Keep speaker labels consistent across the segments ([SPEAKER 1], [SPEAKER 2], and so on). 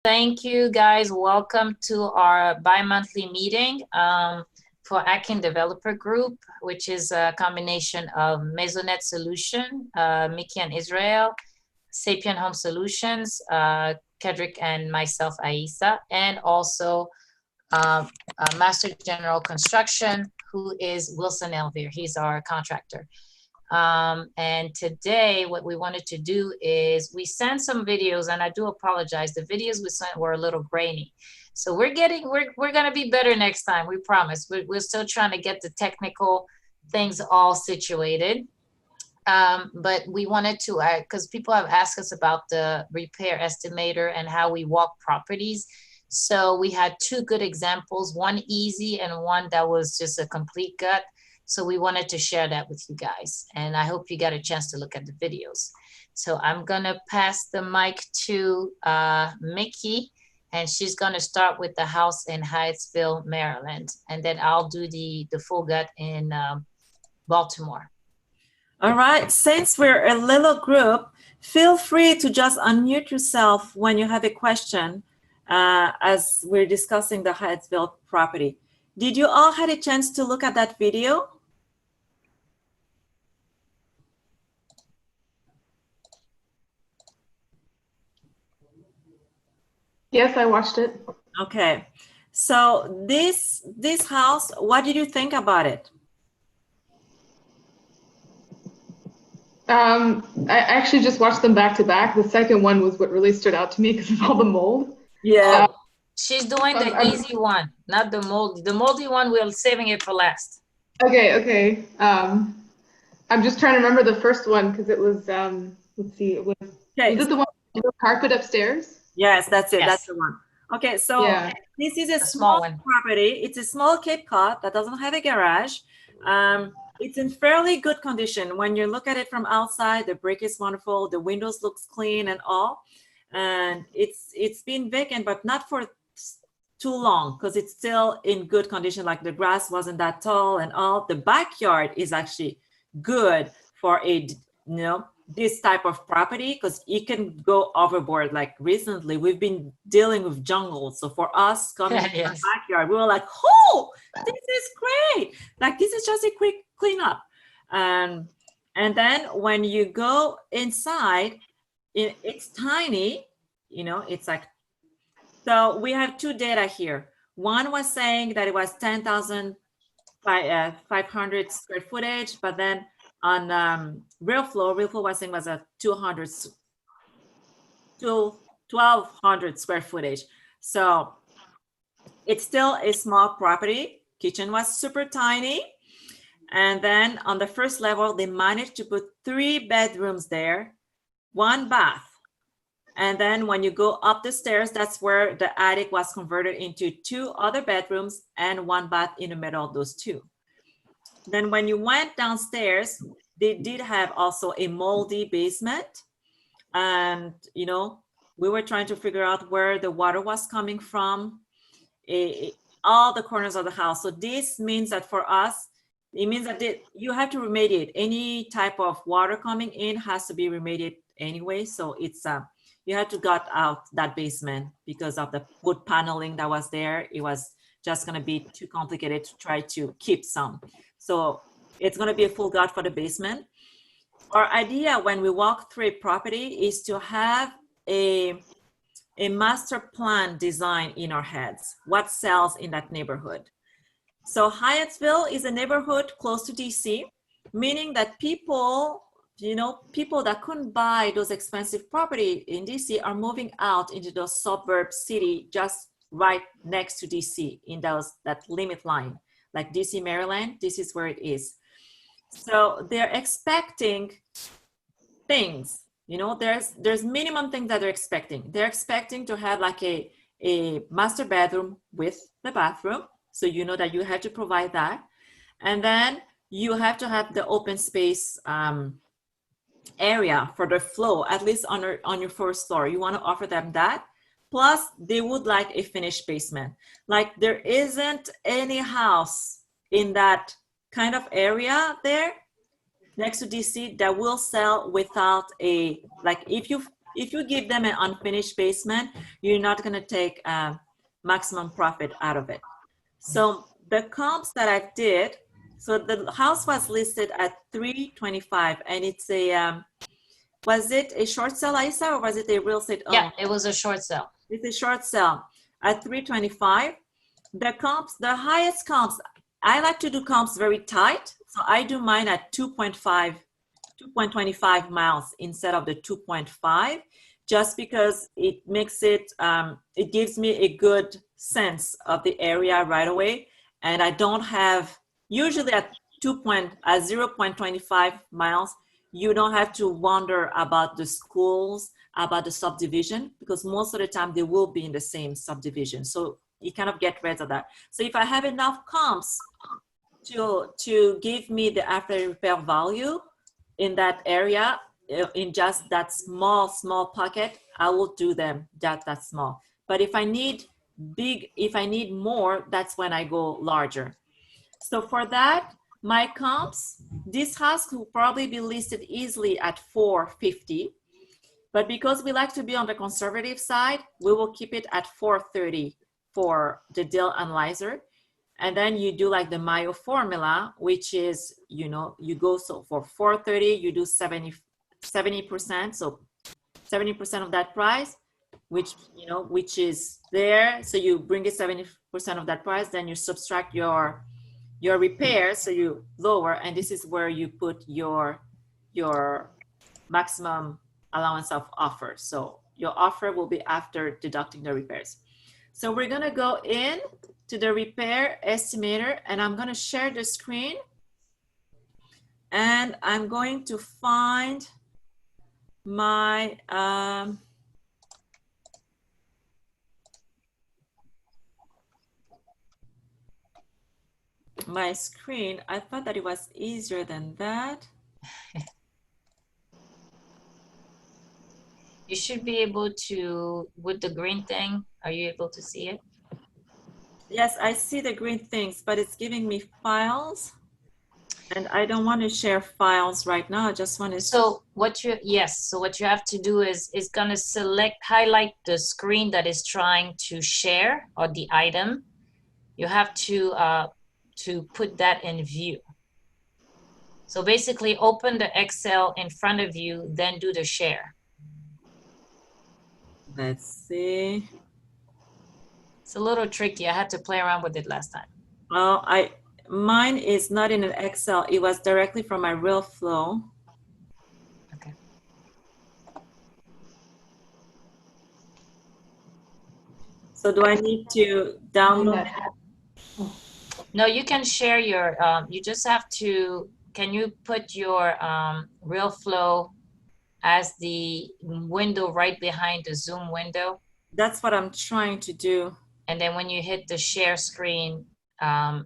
[SPEAKER 1] Thank you, guys. Welcome to our bi-monthly meeting for Akin Developer Group, which is a combination of Maisonette Solution, Mickey and Israel, Sapien Home Solutions, Kedrick and myself, Aisa, and also Master General Construction, who is Wilson Elvier. He's our contractor. And today what we wanted to do is we sent some videos, and I do apologize. The videos we sent were a little grainy. So we're going to be better next time. We promise. We're still trying to get the technical things all situated. But we wanted to, because people have asked us about the repair estimator and how we walk properties. So we had two good examples, one easy and one that was just a complete gut. So we wanted to share that with you guys. And I hope you got a chance to look at the videos. So I'm going to pass the mic to Mickey, and she's going to start with the house in Hyattsville, Maryland. And then I'll do the full gut in Baltimore.
[SPEAKER 2] All right. Since we're a little group, feel free to just unmute yourself when you have a question as we're discussing the Hyattsville property. Did you all had a chance to look at that video?
[SPEAKER 3] Yes, I watched it.
[SPEAKER 2] Okay. So this house, what did you think about it?
[SPEAKER 3] I actually just watched them back to back. The second one was what really stood out to me because of all the mold.
[SPEAKER 2] Yeah.
[SPEAKER 1] She's doing the easy one, not the moldy. The moldy one, we're saving it for last.
[SPEAKER 3] Okay. I'm just trying to remember the first one because it was, let's see, was it the one with the carpet upstairs?
[SPEAKER 2] Yes, that's it.
[SPEAKER 1] Yes.
[SPEAKER 2] That's the one. Okay, so this is a small property. It's a small Cape Cod that doesn't have a garage. It's in fairly good condition. When you look at it from outside, the brick is wonderful. The windows looks clean and all. And it's been vacant, but not for too long because it's still in good condition. Like the grass wasn't that tall and all. The backyard is actually good for a, this type of property because it can go overboard. Like recently, we've been dealing with jungle. So for us coming to the backyard, we were like, oh, this is great. Like this is just a quick cleanup. And then when you go inside, it's tiny, it's like, so we have two data here. One was saying that it was 10,500 square footage, but then on real floor was saying was a 1,200 square footage. So it's still a small property. Kitchen was super tiny. And then on the first level, they managed to put 3 bedrooms there, 1 bath. And then when you go up the stairs, that's where the attic was converted into 2 other bedrooms and 1 bath in the middle of those 2. Then when you went downstairs, they did have also a moldy basement. And, we were trying to figure out where the water was coming from, all the corners of the house. So this means that for us, it means that you have to remediate. Any type of water coming in has to be remediated anyway. So it's you had to gut out that basement because of the wood paneling that was there. It was just going to be too complicated to try to keep some. So it's going to be a full gut for the basement. Our idea when we walk through a property is to have a master plan design in our heads. What sells in that neighborhood? So Hyattsville is a neighborhood close to DC, meaning that people that couldn't buy those expensive property in DC are moving out into those suburb city just right next to DC in that limit line. Like DC, Maryland, this is where it is. So they're expecting things, there's minimum things that they're expecting. They're expecting to have like a master bedroom with the bathroom. So that you have to provide that. And then you have to have the open space area for the flow, at least on your first floor. You want to offer them that. Plus, they would like a finished basement. Like there isn't any house in that kind of area there next to DC that will sell without if you if you give them an unfinished basement, you're not going to take maximum profit out of it. So the comps that I did, so the house was listed at 325, and it's a was it a short sale, Aisa, or was it a real estate owned?
[SPEAKER 1] Yeah, it was a short sale.
[SPEAKER 2] It's a short sale at 325. The comps, the highest comps, I like to do comps very tight. So I do mine at 2.25 miles instead of the 2.5, just because it makes it, it gives me a good sense of the area right away. And I don't have, usually at 0.25 miles, you don't have to wonder about the schools, about the subdivision, because most of the time they will be in the same subdivision. So you kind of get rid of that. So if I have enough comps to give me the after repair value in that area, in just that small pocket, I will do them that small. But if I need more, that's when I go larger. So for that, my comps, this house could probably be listed easily at 450. But because we like to be on the conservative side, we will keep it at 430 for the deal analyzer. And then you do like the Mayo formula, which is, you know, you go, so for 430, you do 70%. So 70% of that price, which, you know, which is there. So you bring it 70% of that price, then you subtract your repairs. So you lower, and this is where you put your maximum allowance of offer. So your offer will be after deducting the repairs. So we're gonna go in to the repair estimator, and I'm gonna share the screen, and I'm going to find my my screen. I thought that it was easier than that.
[SPEAKER 1] You should be able to, with the green thing, are you able to see it?
[SPEAKER 2] Yes, I see the green things, but it's giving me files, and I don't want to share files right now. I just want to.
[SPEAKER 1] So what you, yes, so what you have to do is gonna highlight the screen that is trying to share, or the item. You have to put that in view. So basically open the Excel in front of you, then do the share.
[SPEAKER 2] Let's see.
[SPEAKER 1] It's a little tricky. I had to play around with it last time.
[SPEAKER 2] Oh, mine is not in an Excel. It was directly from my real flow.
[SPEAKER 1] Okay.
[SPEAKER 2] So do I need to download?
[SPEAKER 1] No, you can share your, you just have to, can you put your real flow as the window right behind the Zoom window?
[SPEAKER 2] That's what I'm trying to do.
[SPEAKER 1] And then when you hit the share screen,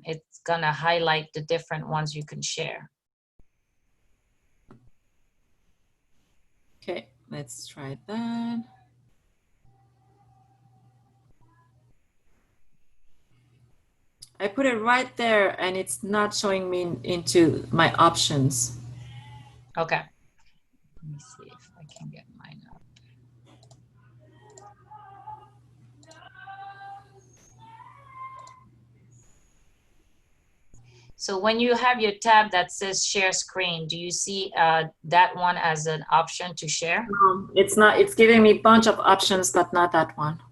[SPEAKER 1] it's gonna highlight the different ones you can share.
[SPEAKER 2] Okay, let's try that. I put it right there, and it's not showing me into my options.
[SPEAKER 1] Okay. Let me see if I can get mine up. So when you have your tab that says share screen, do you see that one as an option to share?
[SPEAKER 2] It's not. It's giving me a bunch of options, but not that one.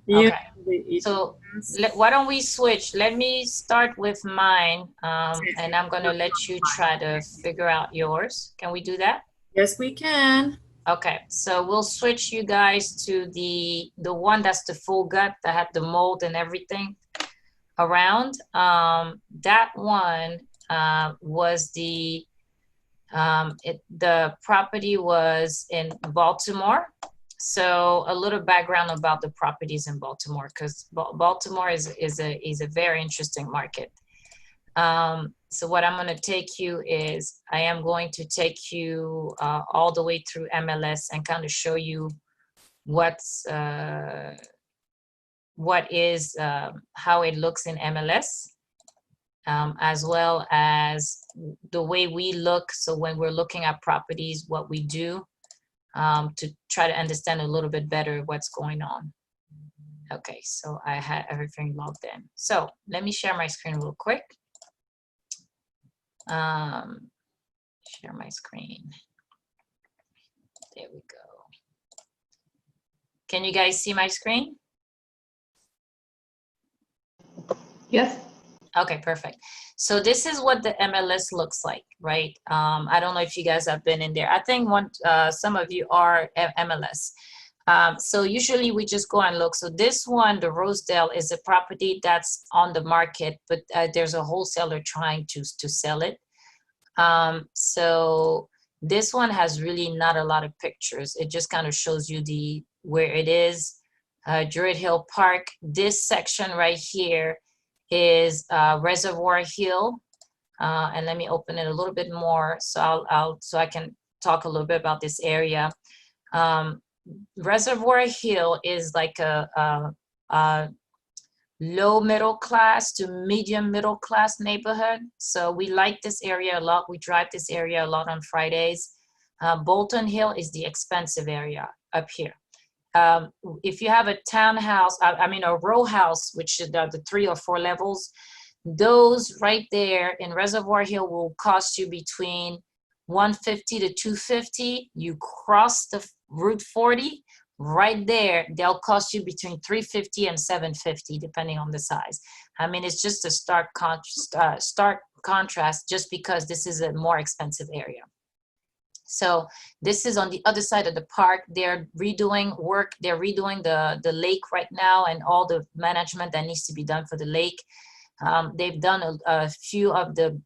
[SPEAKER 1] Okay. So why don't we switch? Let me start with mine, and I'm gonna let you try to figure out yours. Can we do that?
[SPEAKER 2] Yes, we can.
[SPEAKER 1] Okay, so we'll switch you guys to the one that's the full gut that had the mold and everything around. That one was the property was in Baltimore. So a little background about the properties in Baltimore, because Baltimore is a very interesting market. So what I'm going to take you is, I am going to take you all the way through MLS and kind of show you what is how it looks in MLS, as well as the way we look. So when we're looking at properties, what we do. to try to understand a little bit better what's going on. Okay, so I had everything logged in. So let me share my screen real quick. Share my screen. There we go. Can you guys see my screen?
[SPEAKER 3] Yes.
[SPEAKER 1] Okay, perfect. So this is what the MLS looks like, right? I don't know if you guys have been in there. I think some of you are MLS. So usually we just go and look. So this one, the Rosedale, is a property that's on the market, but there's a wholesaler trying to sell it. So this one has really not a lot of pictures. It just kind of shows you where it is. Druid Hill Park. This section right here is Reservoir Hill. And let me open it a little bit more so so I can talk a little bit about this area. Reservoir Hill is like a low middle class to medium middle class neighborhood. So we like this area a lot. We drive this area a lot on Fridays. Bolton Hill is the expensive area up here. If you have a townhouse, I mean a row house, which is the 3 or 4 levels, those right there in Reservoir Hill will cost you between $150 to $250. You cross the Route 40, right there, they'll cost you between $350 and $750, depending on the size. I mean, it's just a stark contrast just because this is a more expensive area. So this is on the other side of the park. They're redoing work. They're redoing the lake right now and all the management that needs to be done for the lake. They've done a few of the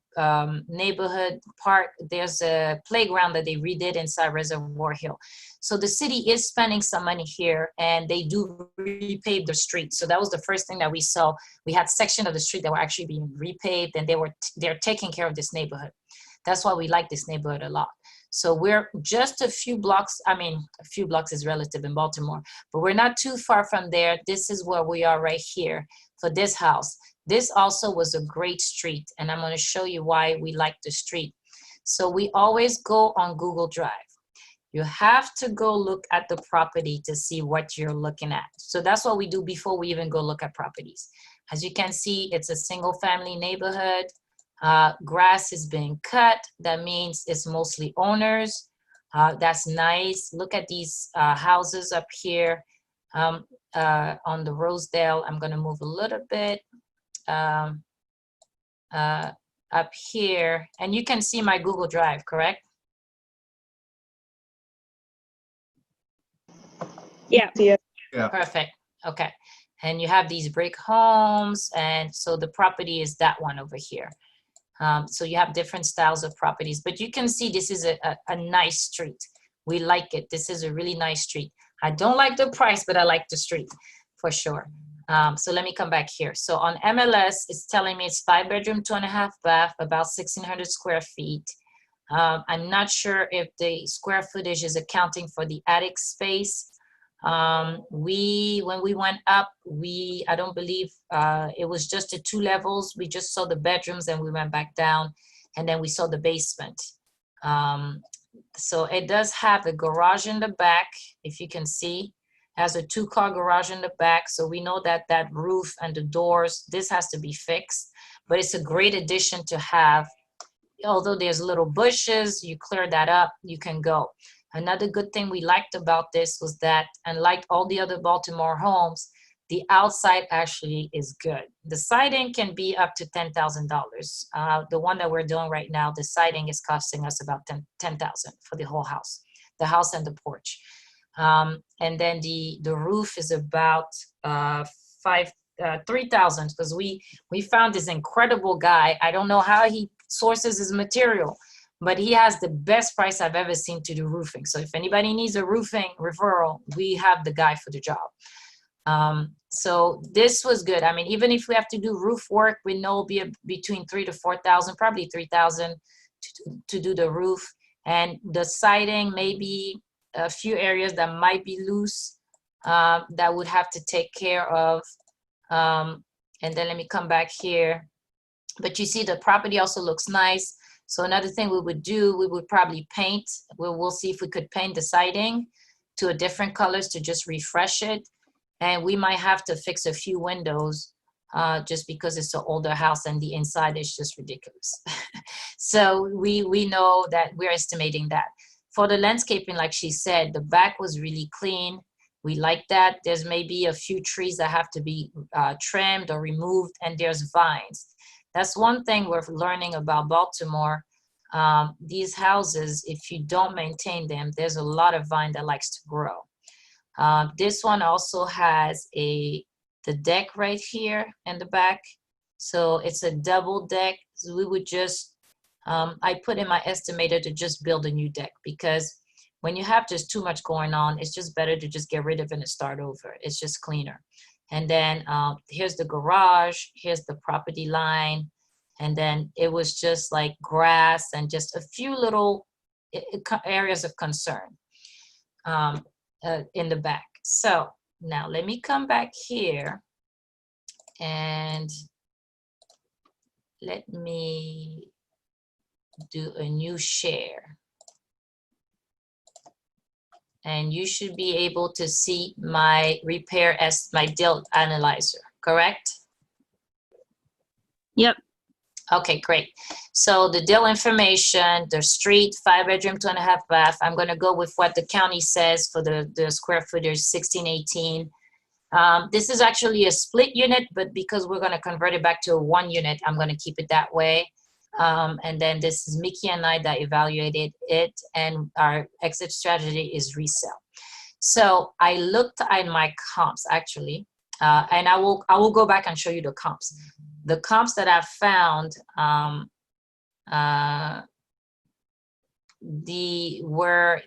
[SPEAKER 1] neighborhood park. There's a playground that they redid inside Reservoir Hill. So the city is spending some money here, and they do repave the street. So that was the first thing that we saw. We had sections of the street that were actually being repaved, and they're taking care of this neighborhood. That's why we like this neighborhood a lot. So we're just a few blocks. I mean, a few blocks is relative in Baltimore, but we're not too far from there. This is where we are right here for this house. This also was a great street, and I'm going to show you why we like the street. So we always go on Google Drive. You have to go look at the property to see what you're looking at. So that's what we do before we even go look at properties. As you can see, it's a single family neighborhood. Grass is being cut. That means it's mostly owners. That's nice. Look at these houses up here on the Rosedale. I'm going to move a little bit up here, and you can see my Google Drive, correct?
[SPEAKER 3] Yeah.
[SPEAKER 4] Yeah.
[SPEAKER 1] Perfect. Okay. And you have these brick homes, and so the property is that one over here. So you have different styles of properties, but you can see this is a nice street. We like it. This is a really nice street. I don't like the price, but I like the street for sure. So let me come back here. So on MLS, it's telling me it's 5-bedroom, 2.5 bath, about 1,600 square feet. I'm not sure if the square footage is accounting for the attic space. When we went up, I don't believe it was just the 2 levels. We just saw the bedrooms and we went back down, and then we saw the basement. So it does have a garage in the back, if you can see. Has a 2-car garage in the back, so we know that that roof and the doors, this has to be fixed, but it's a great addition to have. Although there's little bushes, you clear that up, you can go. Another good thing we liked about this was that, unlike all the other Baltimore homes, the outside actually is good. The siding can be up to $10,000. The one that we're doing right now, the siding is costing us about $10,000 for the whole house, the house and the porch. And then the roof is about $3,000, because we found this incredible guy. I don't know how he sources his material, but he has the best price I've ever seen to do roofing. So if anybody needs a roofing referral, we have the guy for the job. So this was good. I mean, even if we have to do roof work, we know it'll be between $3,000 to $4,000, probably $3,000 to do the roof. And the siding, maybe a few areas that might be loose, that would have to take care of. And then let me come back here. But you see the property also looks nice. So another thing we would do, we would probably paint. We'll see if we could paint the siding to a different colors to just refresh it. And we might have to fix a few windows just because it's an older house and the inside is just ridiculous. So we know that we're estimating that. For the landscaping, like she said, the back was really clean. We like that. There's maybe a few trees that have to be trimmed or removed, and there's vines. That's one thing we're learning about Baltimore. These houses, if you don't maintain them, there's a lot of vine that likes to grow. This one also has the deck right here in the back. So it's a double deck. So we would just, I put in my estimator to just build a new deck, because when you have just too much going on, it's just better to just get rid of it and start over. It's just cleaner. And then here's the garage, here's the property line. And then it was just like grass and just a few little areas of concern in the back. So now let me come back here and let me do a new share. And you should be able to see my repair as my deal analyzer, correct?
[SPEAKER 4] Yep.
[SPEAKER 1] Okay, great. So the deal information, the street, 5-bedroom, 2.5 bath. I'm going to go with what the county says for the square footage, 1618. This is actually a split unit, but because we're going to convert it back to a 1 unit, I'm going to keep it that way. And then this is Mickey and I that evaluated it, and our exit strategy is resell. So I looked at my comps actually, and I will go back and show you the comps. The comps that I've found were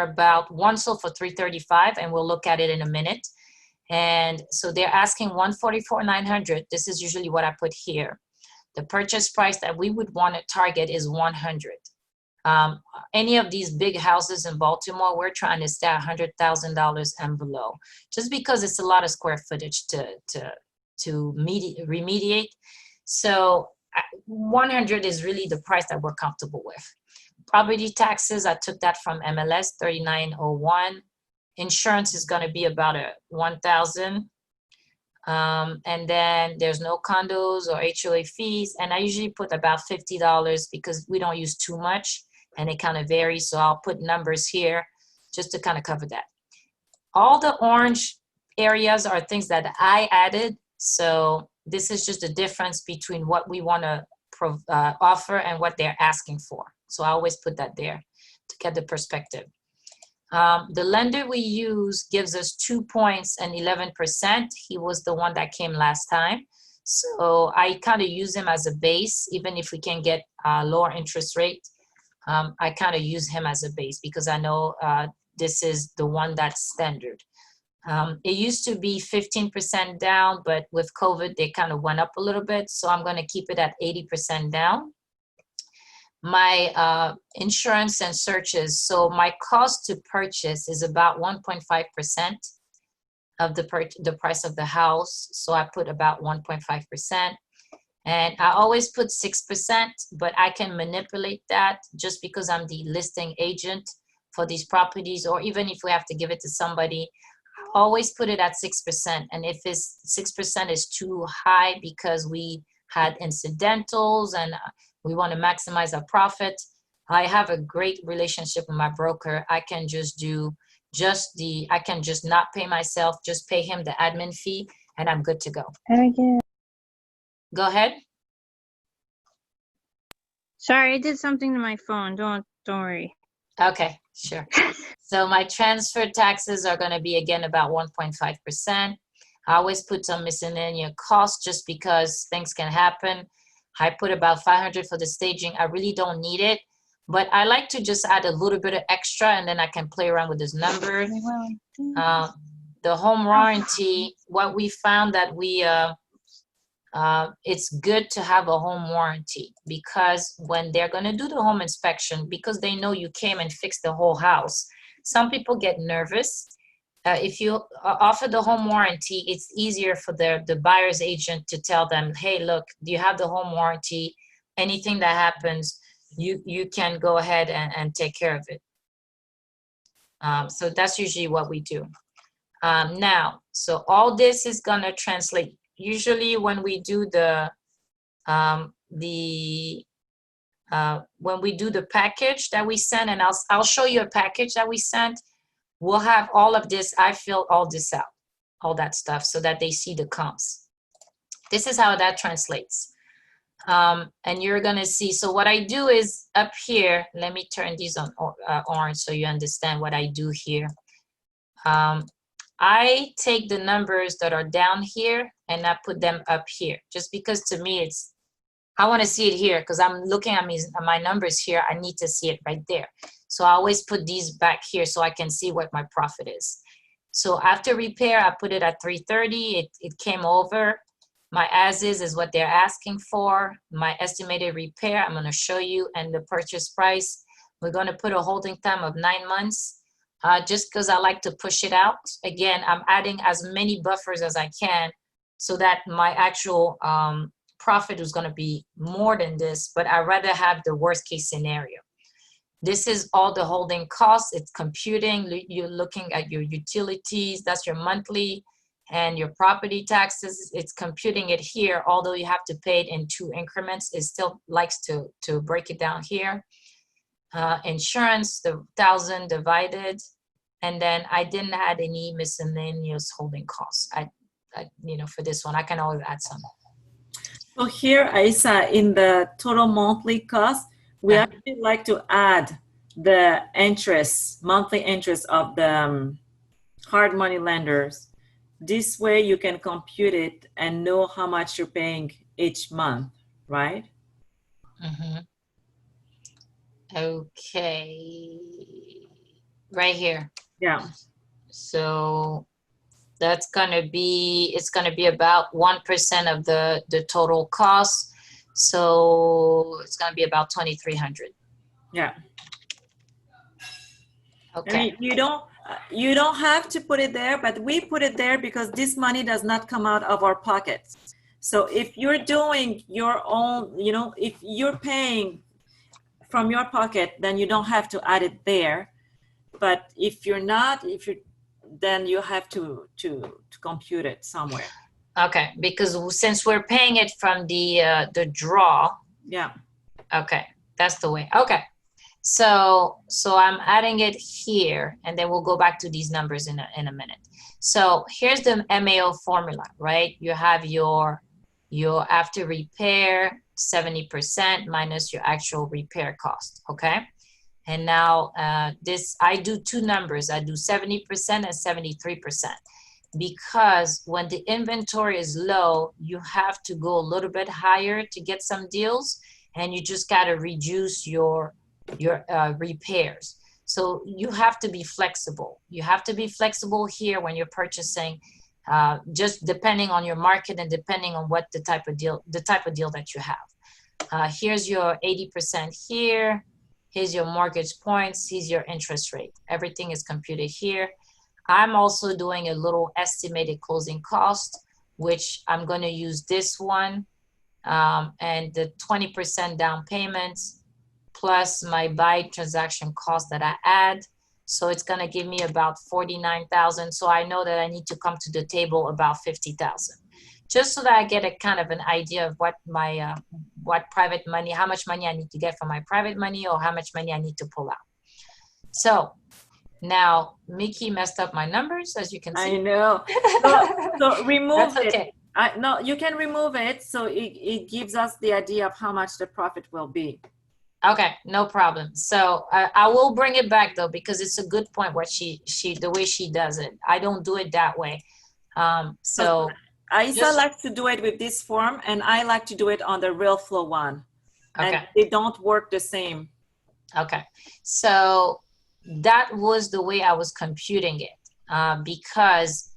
[SPEAKER 1] about one sold for $335, and we'll look at it in a minute. And so they're asking $144,900. This is usually what I put here. The purchase price that we would want to target is $100. Any of these big houses in Baltimore, we're trying to stay $100,000 and below, just because it's a lot of square footage to remediate. So 100 is really the price that we're comfortable with. Property taxes, I took that from MLS, 3901. Insurance is going to be about $1,000. And then there's no condos or HOA fees. And I usually put about $50 because we don't use too much and it kind of varies. So I'll put numbers here just to kind of cover that. All the orange areas are things that I added. So this is just the difference between what we want to offer and what they're asking for. So I always put that there to get the perspective. The lender we use gives us 2 points and 11%. He was the one that came last time. So I kind of use him as a base, even if we can get a lower interest rate. I kind of use him as a base because I know this is the one that's standard. It used to be 15% down, but with COVID, they kind of went up a little bit. So I'm going to keep it at 80% down. My insurance and searches, so my cost to purchase is about 1.5% of the price of the house. So I put about 1.5%. And I always put 6%, but I can manipulate that just because I'm the listing agent for these properties, or even if we have to give it to somebody, I always put it at 6%. And if it's 6% is too high because we had incidentals and we want to maximize our profit, I have a great relationship with my broker. I can just do I can just not pay myself, just pay him the admin fee, and I'm good to go. Go ahead.
[SPEAKER 4] Sorry, I did something to my phone. Don't worry.
[SPEAKER 1] Okay, sure. So my transfer taxes are going to be, again, about 1.5%. I always put some miscellaneous costs just because things can happen. I put about 500 for the staging. I really don't need it, but I like to just add a little bit of extra, and then I can play around with this number. The home warranty, what we found that it's good to have a home warranty, because when they're going to do the home inspection, because they know you came and fixed the whole house, some people get nervous. If you offer the home warranty, it's easier for the buyer's agent to tell them, hey, look, do you have the home warranty? anything that happens, you can go ahead and take care of it. So that's usually what we do. Now, so all this is gonna translate. Usually when we do when we do the package that we send, and I'll show you a package that we sent, we'll have all of this. I fill all this out, all that stuff, so that they see the comps. This is how that translates. And you're gonna see, so what I do is up here, let me turn these on orange so you understand what I do here. I take the numbers that are down here and I put them up here, just because to me I want to see it here, because I'm looking at my numbers here. I need to see it right there. So I always put these back here so I can see what my profit is. So after repair, I put it at 330. It came over. My as is what they're asking for. My estimated repair, I'm going to show you, and the purchase price. We're going to put a holding time of 9 months, just because I like to push it out. Again, I'm adding as many buffers as I can so that my actual profit is going to be more than this, but I'd rather have the worst case scenario. This is all the holding costs. It's computing. You're looking at your utilities. That's your monthly and your property taxes. It's computing it here. Although you have to pay it in 2 increments, it still likes to break it down here. Insurance, the 1,000 divided. And then I didn't add any miscellaneous holding costs. I for this one, I can always add some.
[SPEAKER 2] So here, Aisa, in the total monthly cost, we actually like to add the interest, monthly interest of the hard money lenders. This way you can compute it and know how much you're paying each month, right?
[SPEAKER 1] Mm-hmm. Okay. Right here.
[SPEAKER 2] Yeah.
[SPEAKER 1] So that's gonna be, it's gonna be about 1% of the total cost. So it's gonna be about 2,300.
[SPEAKER 2] Yeah.
[SPEAKER 1] Okay.
[SPEAKER 2] I mean, you don't have to put it there, but we put it there because this money does not come out of our pockets. So if you're doing your own, if you're paying from your pocket, then you don't have to add it there. But if you're not, then you have to compute it somewhere.
[SPEAKER 1] Okay, because since we're paying it from the draw.
[SPEAKER 2] Yeah.
[SPEAKER 1] Okay, that's the way. Okay, so I'm adding it here, and then we'll go back to these numbers in a minute. So here's the MAO formula, right? You have your after repair 70% minus your actual repair cost. Okay. And now I do 2 numbers. I do 70% and 73%, because when the inventory is low, you have to go a little bit higher to get some deals, and you just got to reduce your repairs. So you have to be flexible. You have to be flexible here when you're purchasing, just depending on your market and depending on what the type of deal that you have. Here's your 80% here. Here's your mortgage points. Here's your interest rate. Everything is computed here. I'm also doing a little estimated closing cost, which I'm going to use this one, and the 20% down payments plus my buy transaction cost that I add. So it's going to give me about 49,000. So I know that I need to come to the table about 50,000. Just so that I get a kind of an idea of what my what private money, how much money I need to get from my private money, or how much money I need to pull out. So now Mickey messed up my numbers, as you can see.
[SPEAKER 2] I know. So remove
[SPEAKER 1] That's okay.
[SPEAKER 2] it. No, you can remove it, so it gives us the idea of how much the profit will be.
[SPEAKER 1] Okay, no problem. So I will bring it back though, because it's a good point what the way she does it. I don't do it that way. So
[SPEAKER 2] Aisa likes to do it with this form, and I like to do it on the real flow one.
[SPEAKER 1] Okay.
[SPEAKER 2] And they don't work the same.
[SPEAKER 1] Okay. So that was the way I was computing it, because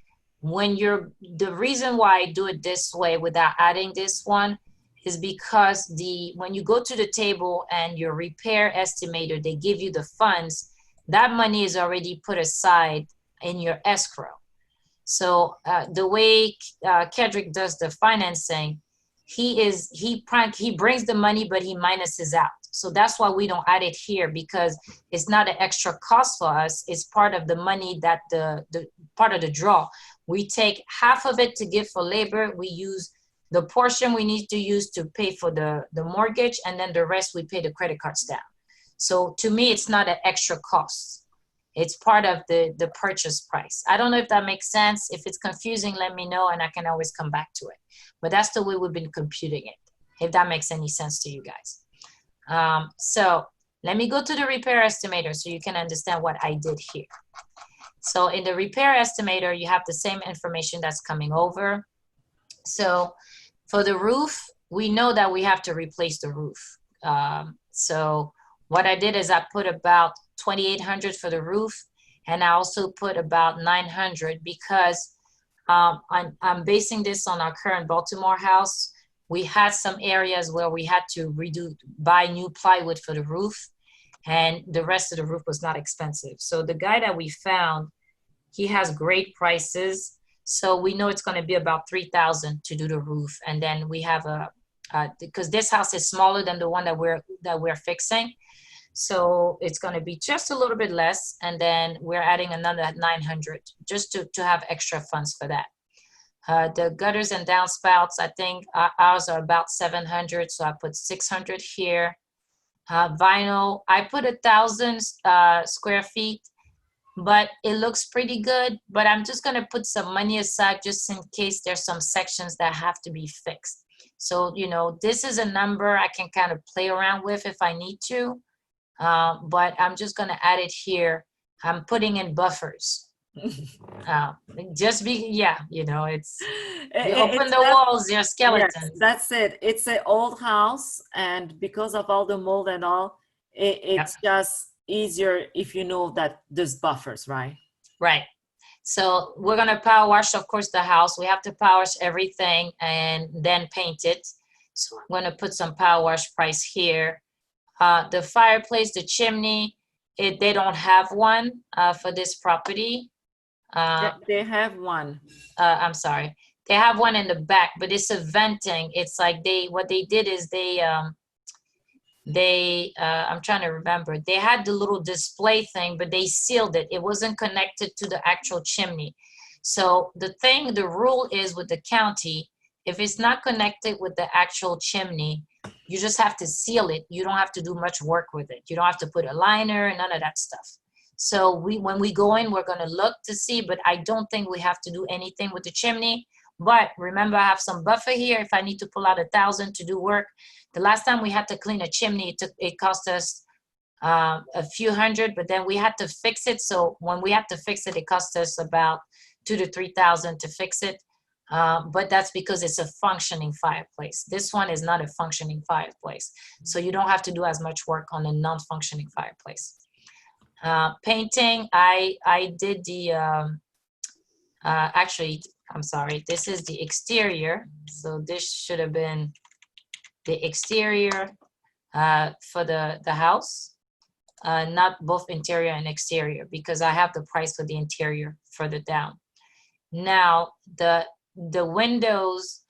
[SPEAKER 1] the reason why I do it this way without adding this one is because when you go to the table and your repair estimator, they give you the funds, that money is already put aside in your escrow. So the way Kedrick does the financing, he brings the money, but he minuses out. So that's why we don't add it here, because it's not an extra cost for us. It's part of the money that the part of the draw. We take half of it to give for labor. We use the portion we need to use to pay for the mortgage, and then the rest we pay the credit cards down. So to me, it's not an extra cost. It's part of the purchase price. I don't know if that makes sense. If it's confusing, let me know and I can always come back to it. But that's the way we've been computing it, if that makes any sense to you guys. So let me go to the repair estimator so you can understand what I did here. So in the repair estimator, you have the same information that's coming over. So for the roof, we know that we have to replace the roof. So what I did is I put about 2,800 for the roof, and I also put about 900 because I'm basing this on our current Baltimore house. We had some areas where we had to buy new plywood for the roof, and the rest of the roof was not expensive. So the guy that we found, he has great prices. So we know it's going to be about 3,000 to do the roof. And then we have because this house is smaller than the one that we're fixing. So it's going to be just a little bit less. And then we're adding another 900 just to have extra funds for that. The gutters and downspouts, I think ours are about 700. So I put 600 here. Vinyl, I put 1,000 square feet, but it looks pretty good. But I'm just going to put some money aside just in case there's some sections that have to be fixed. So, you know, this is a number I can kind of play around with if I need to. But I'm just going to add it here. I'm putting in buffers. You know, it's, you open the walls, they're skeletons.
[SPEAKER 2] Yes, that's it. It's an old house, and because of all the mold and all, it's just easier if you know that there's buffers, right?
[SPEAKER 1] Right. So we're going to power wash, of course, the house. We have to power wash everything and then paint it. So I'm going to put some power wash price here. The fireplace, the chimney, they don't have one for this property.
[SPEAKER 2] They have one.
[SPEAKER 1] I'm sorry. They have one in the back, but it's a venting. It's like what they did is I'm trying to remember. They had the little display thing, but they sealed it. It wasn't connected to the actual chimney. So the rule is with the county, if it's not connected with the actual chimney, you just have to seal it. You don't have to do much work with it. You don't have to put a liner, none of that stuff. So when we go in, we're going to look to see, but I don't think we have to do anything with the chimney. But remember, I have some buffer here. If I need to pull out 1,000 to do work, the last time we had to clean a chimney, it cost us a few hundred, but then we had to fix it. So when we had to fix it, it cost us about 2,000 to 3,000 to fix it. But that's because it's a functioning fireplace. This one is not a functioning fireplace. So you don't have to do as much work on a non-functioning fireplace. Painting, I did the, actually, I'm sorry, this is the exterior. So this should have been the exterior for the house, not both interior and exterior, because I have the price for the interior further down. Now, the windows,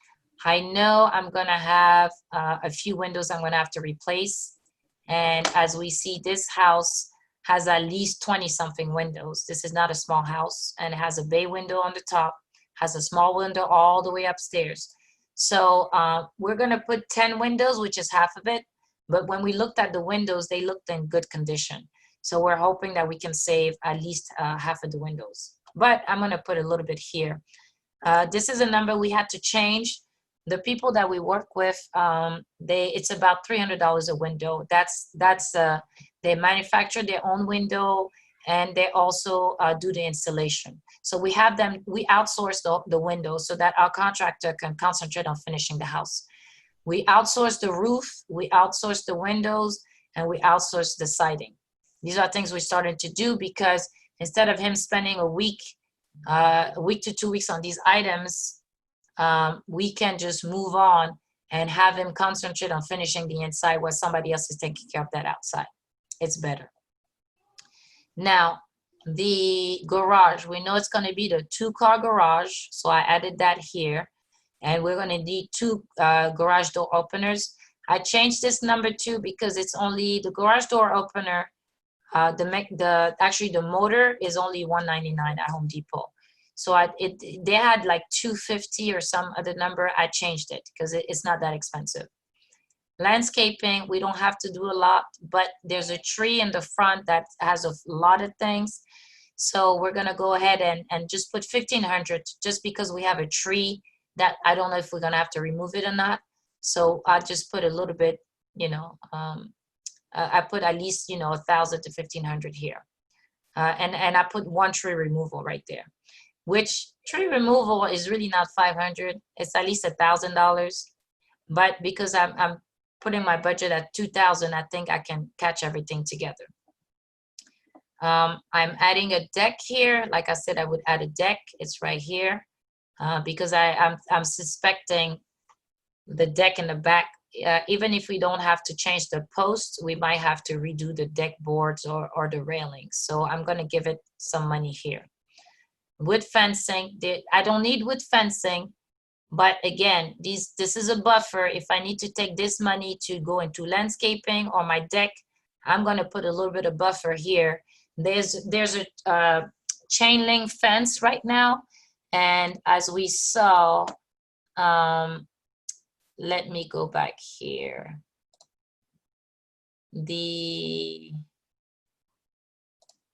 [SPEAKER 1] I know I'm gonna have a few windows I'm gonna have to replace. And as we see, this house has at least 20 something windows. This is not a small house, and it has a bay window on the top, has a small window all the way upstairs. So we're gonna put 10 windows, which is half of it. But when we looked at the windows, they looked in good condition. So we're hoping that we can save at least half of the windows. But I'm gonna put a little bit here. This is a number we had to change. The people that we work with, it's about $300 a window. They manufacture their own window, and they also do the installation. So we outsource the window so that our contractor can concentrate on finishing the house. We outsource the roof, we outsource the windows, and we outsource the siding. These are things we started to do because instead of him spending a week to 2 weeks on these items, we can just move on and have him concentrate on finishing the inside while somebody else is taking care of that outside. It's better. Now, the garage, we know it's going to be the 2-car garage, so I added that here. And we're gonna need 2 garage door openers. I changed this number 2 because it's only the garage door opener. Actually the motor is only $199 at Home Depot. So they had like $250 or some other number. I changed it because it's not that expensive. Landscaping, we don't have to do a lot, but there's a tree in the front that has a lot of things. So we're gonna go ahead and just put 1,500 just because we have a tree that I don't know if we're gonna have to remove it or not. So I just put a little bit, you know, I put at least, you know, 1,000 to 1,500 here. And I put 1 tree removal right there, which tree removal is really not 500. It's at least $1,000. But because I'm putting my budget at 2,000, I think I can catch everything together. I'm adding a deck here. Like I said, I would add a deck. It's right here because I'm suspecting the deck in the back. Even if we don't have to change the posts, we might have to redo the deck boards or the railings. So I'm going to give it some money here. Wood fencing, I don't need wood fencing, but again, this is a buffer. If I need to take this money to go into landscaping or my deck, I'm going to put a little bit of buffer here. There's a chain link fence right now, and as we saw, let me go back here. The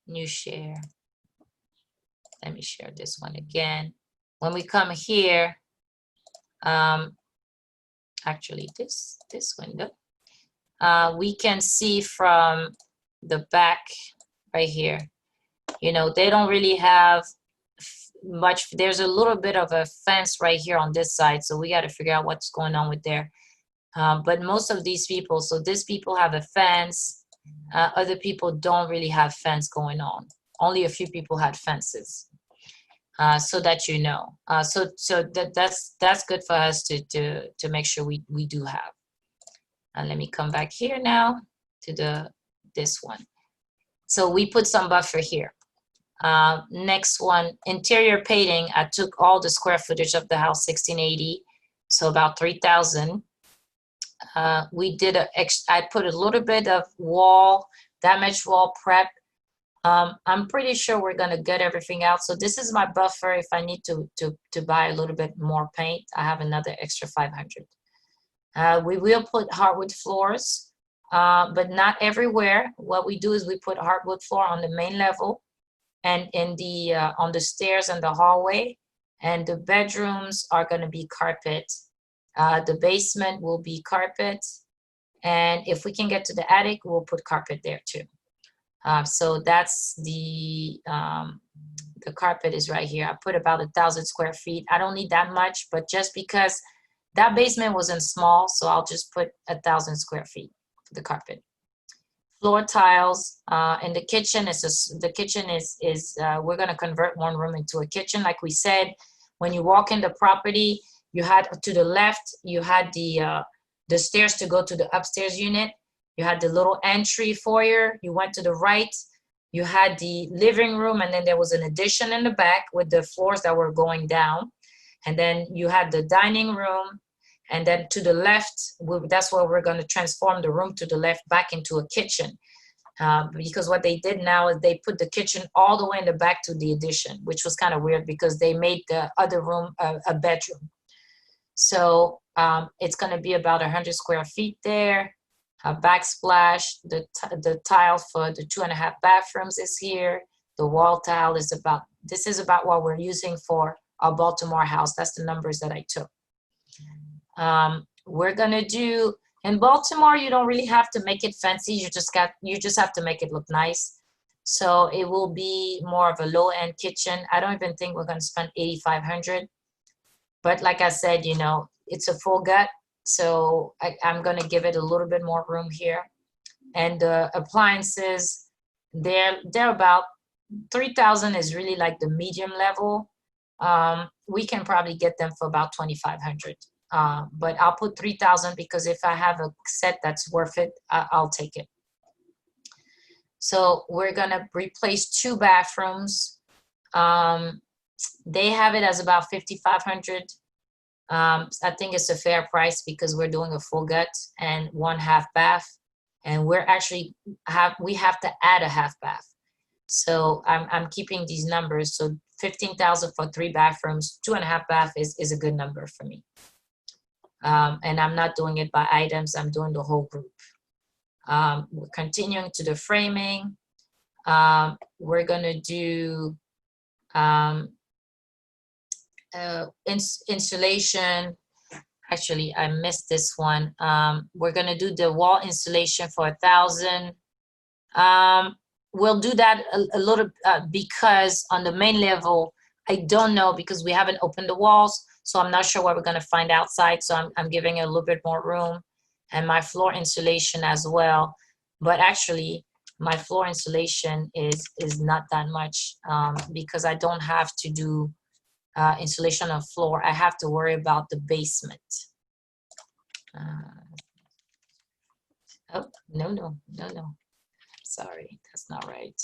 [SPEAKER 1] new share. Let me share this one again. When we come here, actually this window, we can see from the back right here, you know, they don't really have much. There's a little bit of a fence right here on this side, so we got to figure out what's going on with there. But most of these people, so these people have a fence. Other people don't really have fence going on. Only a few people had fences. So that you know, so that's good for us to make sure we do have. And let me come back here now to this one. So we put some buffer here. Next one, interior painting. I took all the square footage of the house, 1680, so about 3,000. We did I put a little bit of damaged wall prep. I'm pretty sure we're gonna get everything out. So this is my buffer. If I need to buy a little bit more paint, I have another extra 500. We will put hardwood floors, but not everywhere. What we do is we put hardwood floor on the main level and in the on the stairs and the hallway, and the bedrooms are gonna be carpet. The basement will be carpet, and if we can get to the attic, we'll put carpet there too. So that's the carpet is right here. I put about 1,000 square feet. I don't need that much, but just because that basement wasn't small, so I'll just put 1,000 square feet for the carpet. Floor tiles, and the kitchen is we're gonna convert one room into a kitchen. Like we said, when you walk in the property, you had to the left, you had the stairs to go to the upstairs unit. You had the little entry foyer. You went to the right. You had the living room, and then there was an addition in the back with the floors that were going down. And then you had the dining room. And then to the left, that's where we're going to transform the room to the left back into a kitchen. Because what they did now is they put the kitchen all the way in the back to the addition, which was kind of weird because they made the other room a bedroom. So it's going to be about 100 square feet there. A backsplash, the tile for the 2.5 bathrooms is here. The wall tile is this is about what we're using for our Baltimore house. That's the numbers that I took. We're gonna do, in Baltimore, you don't really have to make it fancy. You just have to make it look nice. So it will be more of a low-end kitchen. I don't even think we're gonna spend $8,500. But like I said, you know, it's a full gut. So I'm going to give it a little bit more room here. And the appliances, they're about 3,000 is really like the medium level. We can probably get them for about 2,500. But I'll put 3,000 because if I have a set that's worth it, I'll take it. So we're going to replace 2 bathrooms. They have it as about 5,500. I think it's a fair price because we're doing a full gut and 1.5 bath, and we're actually we have to add a half bath. So I'm keeping these numbers. So 15,000 for 3 bathrooms, 2.5 bath is a good number for me. And I'm not doing it by items. I'm doing the whole group. We're continuing to the framing. We're gonna do insulation. Actually, I missed this one. We're gonna do the wall insulation for 1,000. We'll do that a little because on the main level, I don't know because we haven't opened the walls, so I'm not sure what we're gonna find outside. So I'm giving it a little bit more room, and my floor insulation as well. But actually, my floor insulation is not that much because I don't have to do insulation on floor. I have to worry about the basement. Oh, no. Sorry, that's not right.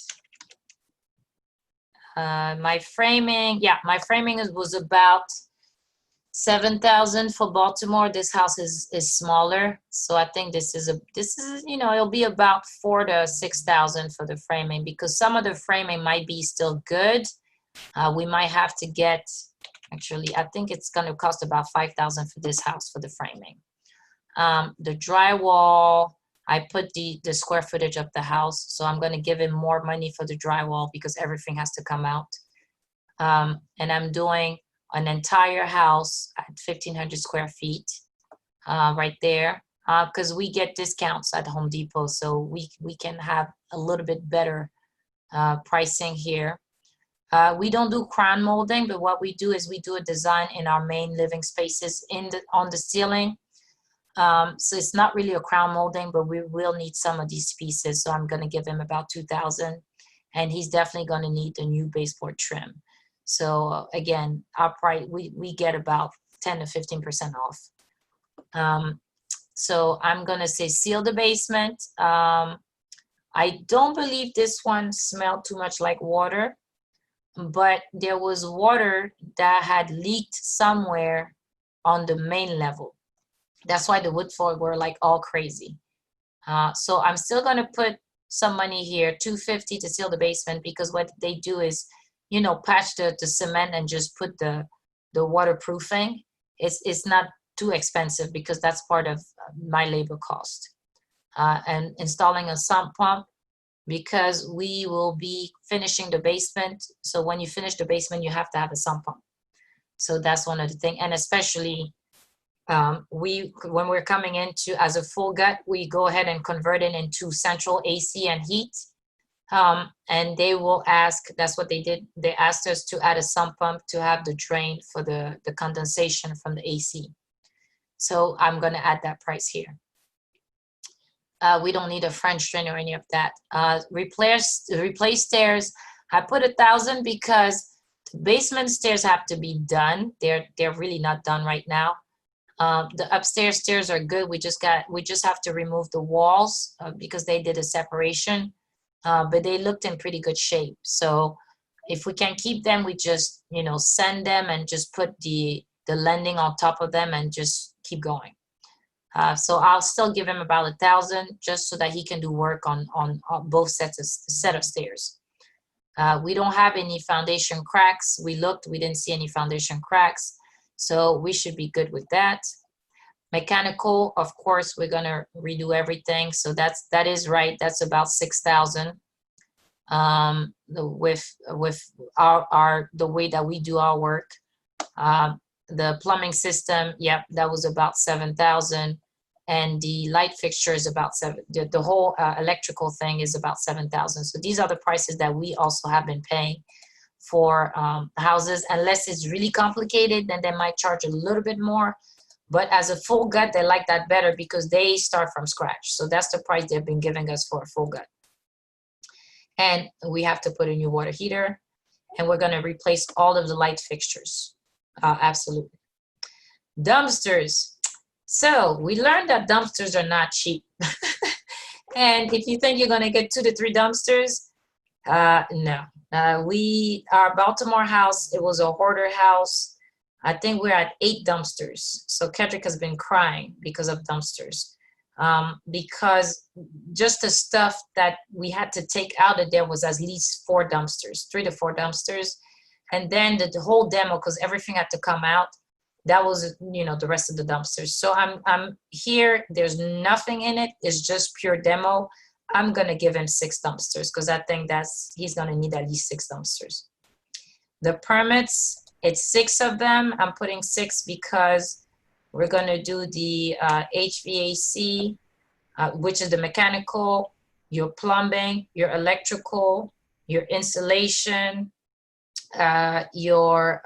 [SPEAKER 1] My framing, yeah, my framing was about 7,000 for Baltimore. This house is smaller, so I think this is it'll be about 4,000 to 6,000 for the framing because some of the framing might be still good. We might have to get, actually, I think it's going to cost about 5,000 for this house for the framing. The drywall, I put the square footage of the house, so I'm going to give him more money for the drywall because everything has to come out. And I'm doing an entire house at 1,500 square feet right there because we get discounts at Home Depot, so we can have a little bit better pricing here. We don't do crown molding, but what we do is we do a design in our main living spaces on the ceiling. So it's not really a crown molding, but we will need some of these pieces. So I'm going to give him about 2,000, and he's definitely going to need the new baseboard trim. So again, our price, we get about 10 to 15% off. So I'm going to say seal the basement. I don't believe this one smelled too much like water, but there was water that had leaked somewhere on the main level. That's why the wood floor were like all crazy. So I'm still going to put some money here, $250 to seal the basement, because what they do is, patch the cement and just put the waterproofing. It's not too expensive because that's part of my labor cost. And installing a sump pump because we will be finishing the basement. So when you finish the basement, you have to have a sump pump. So that's one of the things. And especially when we're coming into as a full gut, we go ahead and convert it into central AC and heat. And they will ask, that's what they did. They asked us to add a sump pump to have the drain for the condensation from the AC. So I'm going to add that price here. We don't need a French drain or any of that. Replace stairs. I put 1,000 because the basement stairs have to be done. They're really not done right now. The upstairs stairs are good. We just have to remove the walls because they did a separation, but they looked in pretty good shape. So if we can keep them, we just send them and just put the landing on top of them and just keep going. So I'll still give him about 1,000 just so that he can do work on both set of stairs. We don't have any foundation cracks. We looked, we didn't see any foundation cracks. So we should be good with that. Mechanical, of course, we're gonna redo everything. So that is right. That's about 6,000. With the way that we do our work. The plumbing system, yep, that was about 7,000. And the light fixture is about the whole electrical thing is about 7,000. So these are the prices that we also have been paying for houses. Unless it's really complicated, then they might charge a little bit more. But as a full gut, they like that better because they start from scratch. So that's the price they've been giving us for a full gut. And we have to put a new water heater. And we're going to replace all of the light fixtures. Absolutely. Dumpsters. So we learned that dumpsters are not cheap. And if you think you're going to get 2 to 3 dumpsters, no. Our Baltimore house, it was a hoarder house. I think we're at 8 dumpsters. So Kendrick has been crying because of dumpsters. Because just the stuff that we had to take out of there was at least 4 dumpsters, 3 to 4 dumpsters. And then the whole demo, because everything had to come out, that was, you know, the rest of the dumpsters. So I'm here, there's nothing in it, it's just pure demo. I'm gonna give him 6 dumpsters because I think he's gonna need at least 6 dumpsters. The permits, it's 6 of them. I'm putting 6 because we're gonna do the HVAC, which is the mechanical, your plumbing, your electrical, your insulation, your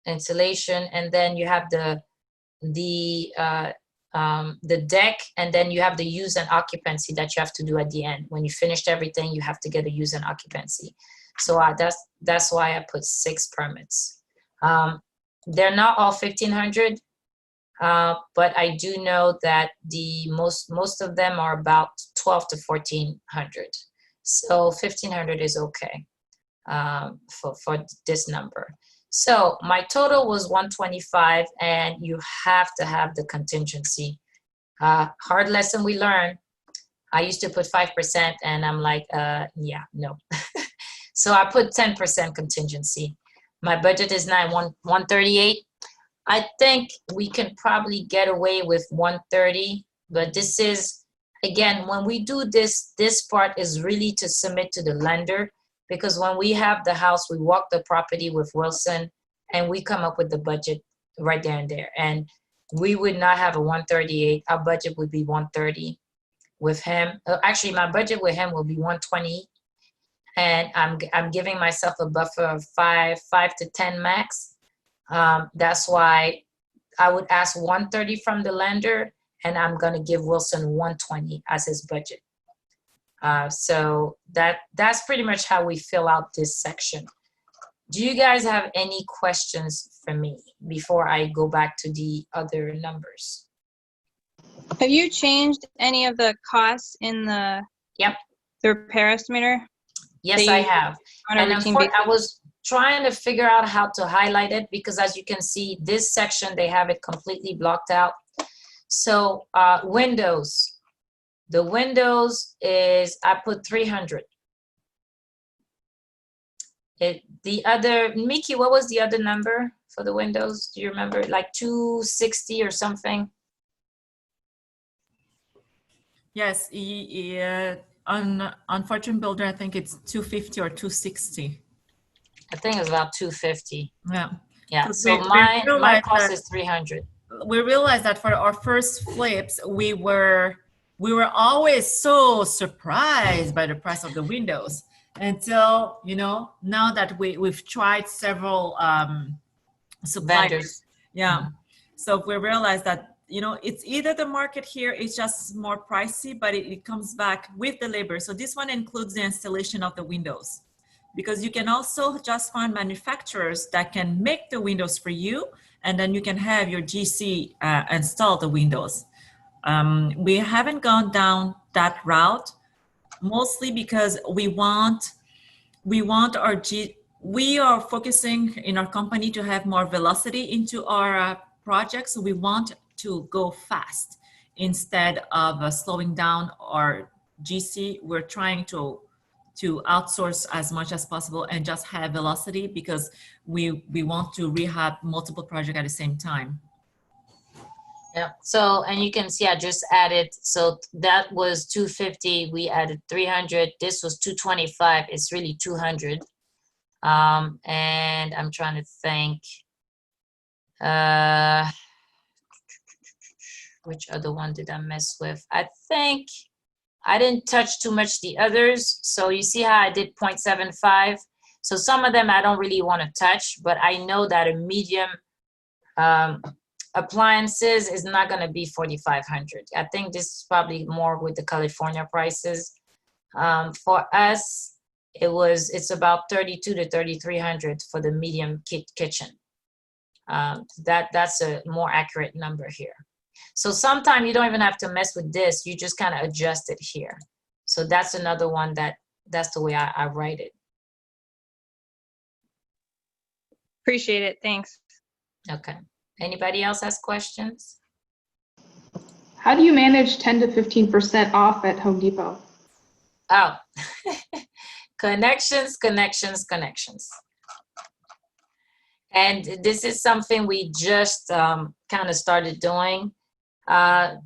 [SPEAKER 1] insulation, and then you have the deck, and then you have the use and occupancy that you have to do at the end. When you finished everything, you have to get a use and occupancy. So that's why I put 6 permits. They're not all 1,500, but I do know that the most of them are about 12 to 1,400. So 1,500 is okay for this number. So my total was 125, and you have to have the contingency. Hard lesson we learned. I used to put 5%, and I'm like, yeah, no. So I put 10% contingency. My budget is now 138. I think we can probably get away with 130, but this is, again, when we do this part is really to submit to the lender, because when we have the house, we walk the property with Wilson and we come up with the budget right there and there. And we would not have a 138. Our budget would be 130 with him. Actually, my budget with him will be 120. And I'm giving myself a buffer of 5 to 10 max. That's why I would ask 130 from the lender, and I'm going to give Wilson 120 as his budget. So that's pretty much how we fill out this section. Do you guys have any questions for me before I go back to the other numbers?
[SPEAKER 4] Have you changed any of the costs in the repair estimator?
[SPEAKER 1] Yes, I have. And I was trying to figure out how to highlight it, because as you can see, this section, they have it completely blocked out. So windows, the windows is, I put 300. The other, Mickey, what was the other number for the windows? Do you remember? Like 260 or something?
[SPEAKER 2] Yes, on Fortune Builder, I think it's 250 or 260.
[SPEAKER 1] I think it's about 250.
[SPEAKER 2] Yeah.
[SPEAKER 1] Yeah. So my cost is 300.
[SPEAKER 2] We realized that for our first flips, we were always so surprised by the price of the windows, until, you know, now that we've tried several suppliers.
[SPEAKER 1] Vendors.
[SPEAKER 2] Yeah.
[SPEAKER 1] Mm-hmm.
[SPEAKER 2] So we realized that, you know, it's either the market here is just more pricey, but it comes back with the labor. So this one includes the installation of the windows, because you can also just find manufacturers that can make the windows for you, and then you can have your GC install the windows. We haven't gone down that route, mostly because we are focusing in our company to have more velocity into our projects. So we want to go fast instead of slowing down our GC. We're trying to outsource as much as possible and just have velocity, because we want to rehab multiple projects at the same time.
[SPEAKER 1] Yeah. So, and you can see I just added, so that was 250. We added 300. This was 225. It's really 200. And I'm trying to think, which other one did I mess with? I think I didn't touch too much the others. So you see how I did 0.75. So some of them I don't really want to touch, but I know that a medium appliances is not going to be 4,500. I think this is probably more with the California prices. For us, it's about 3,200 to 3,300 for the medium kitchen. That's a more accurate number here. So sometimes you don't even have to mess with this. You just kind of adjust it here. So that's another one that's the way I write it.
[SPEAKER 4] Appreciate it. Thanks.
[SPEAKER 1] Okay. Anybody else has questions?
[SPEAKER 3] How do you manage 10 to 15% off at Home Depot?
[SPEAKER 1] Oh, connections, connections, connections. And this is something we just kind of started doing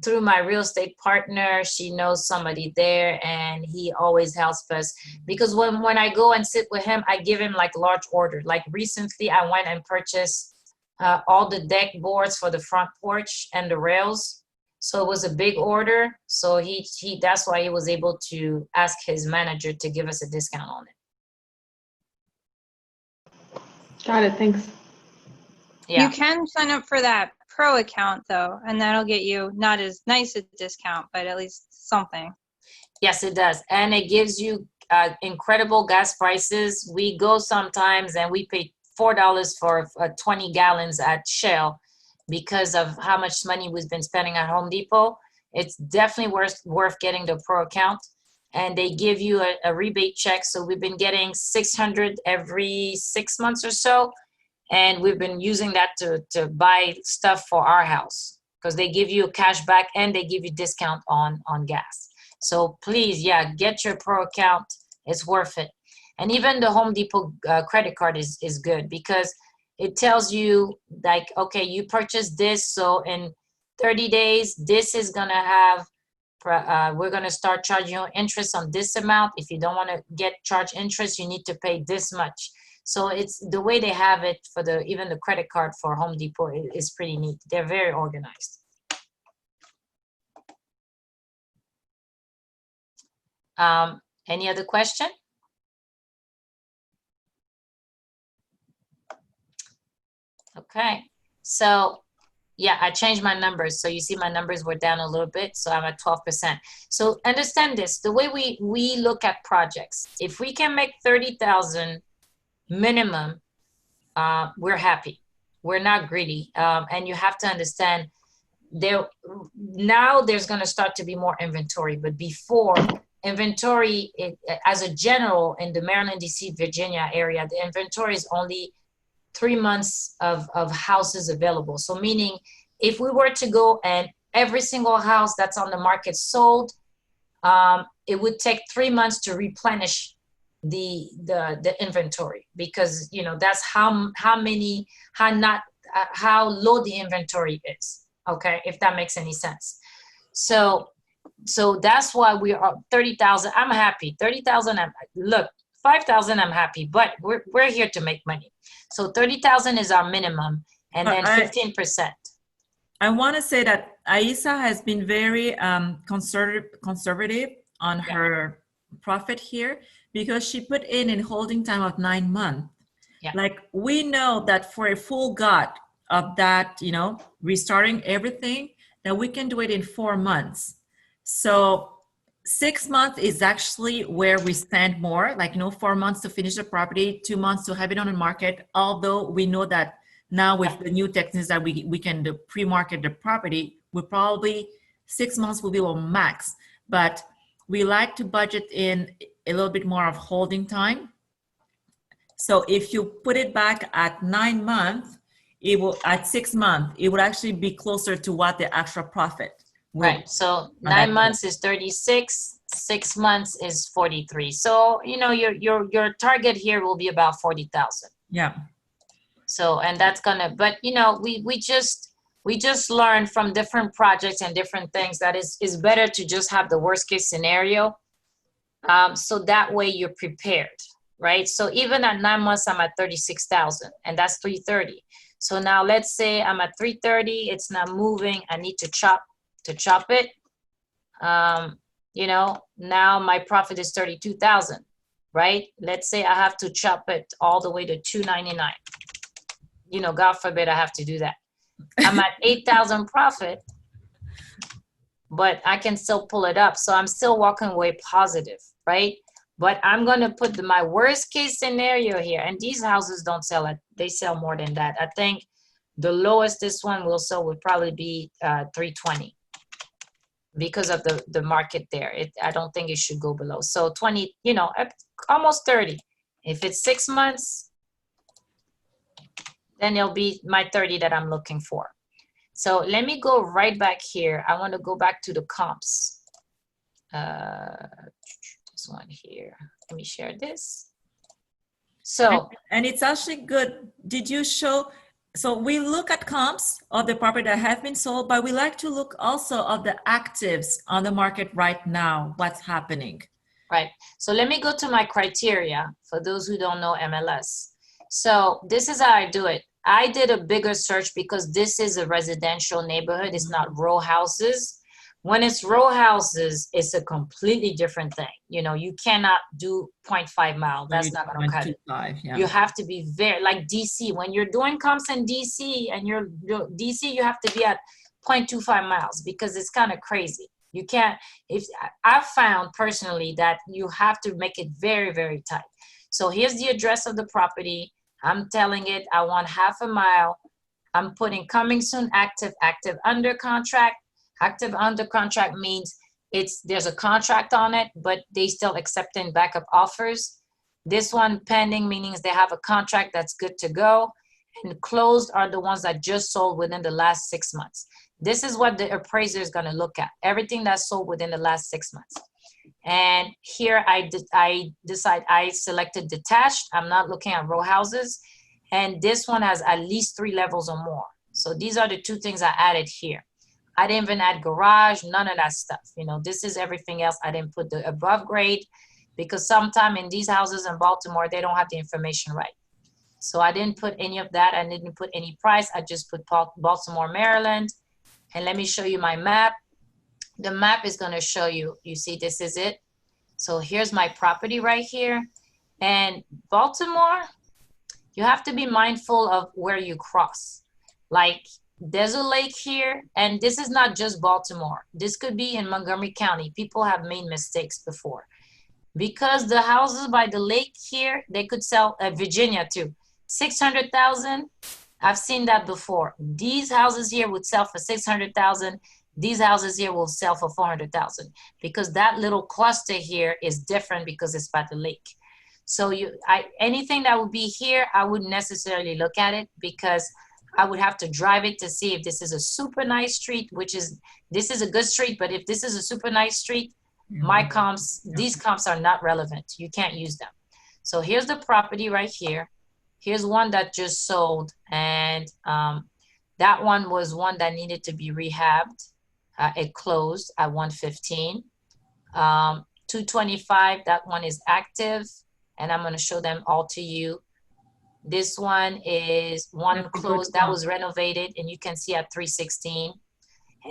[SPEAKER 1] through my real estate partner. She knows somebody there, and he always helps us, because when I go and sit with him, I give him like large order. Like recently I went and purchased all the deck boards for the front porch and the rails. So it was a big order. So he that's why he was able to ask his manager to give us a discount on it.
[SPEAKER 3] Got it, thanks.
[SPEAKER 1] Yeah.
[SPEAKER 4] You can sign up for that pro account though, and that'll get you not as nice a discount, but at least something.
[SPEAKER 1] Yes, it does. And it gives you incredible gas prices. We go sometimes and we pay $4 for 20 gallons at Shell because of how much money we've been spending at Home Depot. It's definitely worth getting the pro account. And they give you a rebate check. So we've been getting $600 every 6 months or so. And we've been using that to buy stuff for our house, because they give you a cash back and they give you discount on gas. So please, yeah, get your pro account. It's worth it. And even the Home Depot credit card is good, because it tells you like, okay, you purchased this, so in 30 days, this is gonna have, we're gonna start charging you interest on this amount. If you don't wanna get charged interest, you need to pay this much. So it's the way they have it for even the credit card for Home Depot is pretty neat. They're very organized. Any other question? Okay, so yeah, I changed my numbers. So you see my numbers were down a little bit. So I'm at 12%. So understand this, the way we look at projects, if we can make 30,000 minimum, we're happy. We're not greedy. And you have to understand now there's going to start to be more inventory, but before inventory, as a general in the Maryland, DC, Virginia area, the inventory is only 3 months of houses available. So meaning if we were to go and every single house that's on the market sold, it would take 3 months to replenish the inventory, because that's how low the inventory is. Okay, if that makes any sense. So that's why we are 30,000. I'm happy. 30,000. Look, 5,000. I'm happy, but we're here to make money. So 30,000 is our minimum, and then 15%.
[SPEAKER 2] I want to say that Aisa has been very conservative on her profit here, because she put in holding time of 9 months.
[SPEAKER 1] Yeah.
[SPEAKER 2] Like, we know that for a full gut of that, restarting everything, that we can do it in 4 months. So 6 months is actually where we spend more, like 4 months to finish the property, 2 months to have it on the market. Although we know that now with the new techniques that we can pre-market the property, we probably 6 months will be our max. But we like to budget in a little bit more of holding time. So if you put it back at 9 months, it will, at 6 months, it would actually be closer to what the actual profit will be.
[SPEAKER 1] Right. So 9 months is 36, 6 months is 43. So your target here will be about 40,000.
[SPEAKER 2] Yeah.
[SPEAKER 1] So, and that's gonna, but we just learned from different projects and different things that is better to just have the worst case scenario. So that way you're prepared, right? So even at 9 months, I'm at 36,000, and that's 330. So now let's say I'm at 330, it's not moving. I need to chop it. Now my profit is 32,000, right? Let's say I have to chop it all the way to 299. God forbid I have to do that. I'm at 8,000 profit, but I can still pull it up. So I'm still walking away positive, right? But I'm going to put my worst case scenario here. And these houses don't sell it. They sell more than that. I think the lowest this one will sell would probably be 320 because of the market there. I don't think it should go below. So 20, almost 30. If it's 6 months, then it'll be my 30 that I'm looking for. So let me go right back here. I want to go back to the comps. This one here. Let me share this. So,
[SPEAKER 2] and it's actually good. Did you show? So we look at comps of the property that have been sold, but we like to look also of the actives on the market right now. What's happening?
[SPEAKER 1] Right. So let me go to my criteria for those who don't know MLS. So this is how I do it. I did a bigger search because this is a residential neighborhood. It's not row houses. When it's row houses, it's a completely different thing. You know, you cannot do 0.5 mile. That's not going to cut it.
[SPEAKER 2] Yeah.
[SPEAKER 1] You have to be very, like DC. When you're doing comps in DC and you're DC, you have to be at 0.25 miles because it's kind of crazy. You can't, if I've found personally that you have to make it very, very tight. So here's the address of the property. I'm telling it, I want half a mile. I'm putting coming soon, active, active under contract. Active under contract means there's a contract on it, but they still accepting backup offers. This one pending, meaning they have a contract that's good to go. And closed are the ones that just sold within the last 6 months. This is what the appraiser is going to look at. Everything that's sold within the last 6 months. And here I selected detached. I'm not looking at row houses. And this one has at least 3 levels or more. So these are the 2 things I added here. I didn't even add garage, none of that stuff. You know, this is everything else. I didn't put the above grade because sometime in these houses in Baltimore, they don't have the information right. So I didn't put any of that. I didn't put any price. I just put Baltimore, Maryland. And let me show you my map. The map is going to show you, you see, this is it. So here's my property right here. And Baltimore, you have to be mindful of where you cross. Like there's a lake here, and this is not just Baltimore. This could be in Montgomery County. People have made mistakes before. Because the houses by the lake here, they could sell Virginia too. 600,000. I've seen that before. These houses here would sell for 600,000. These houses here will sell for 400,000 because that little cluster here is different because it's by the lake. So anything that would be here, I wouldn't necessarily look at it because I would have to drive it to see if this is a super nice street, this is a good street, but if this is a super nice street, my comps, these comps are not relevant. You can't use them. So here's the property right here. Here's one that just sold, and that one was one that needed to be rehabbed. It closed at 115. 225, that one is active, and I'm going to show them all to you. This one is one closed that was renovated, and you can see at 316.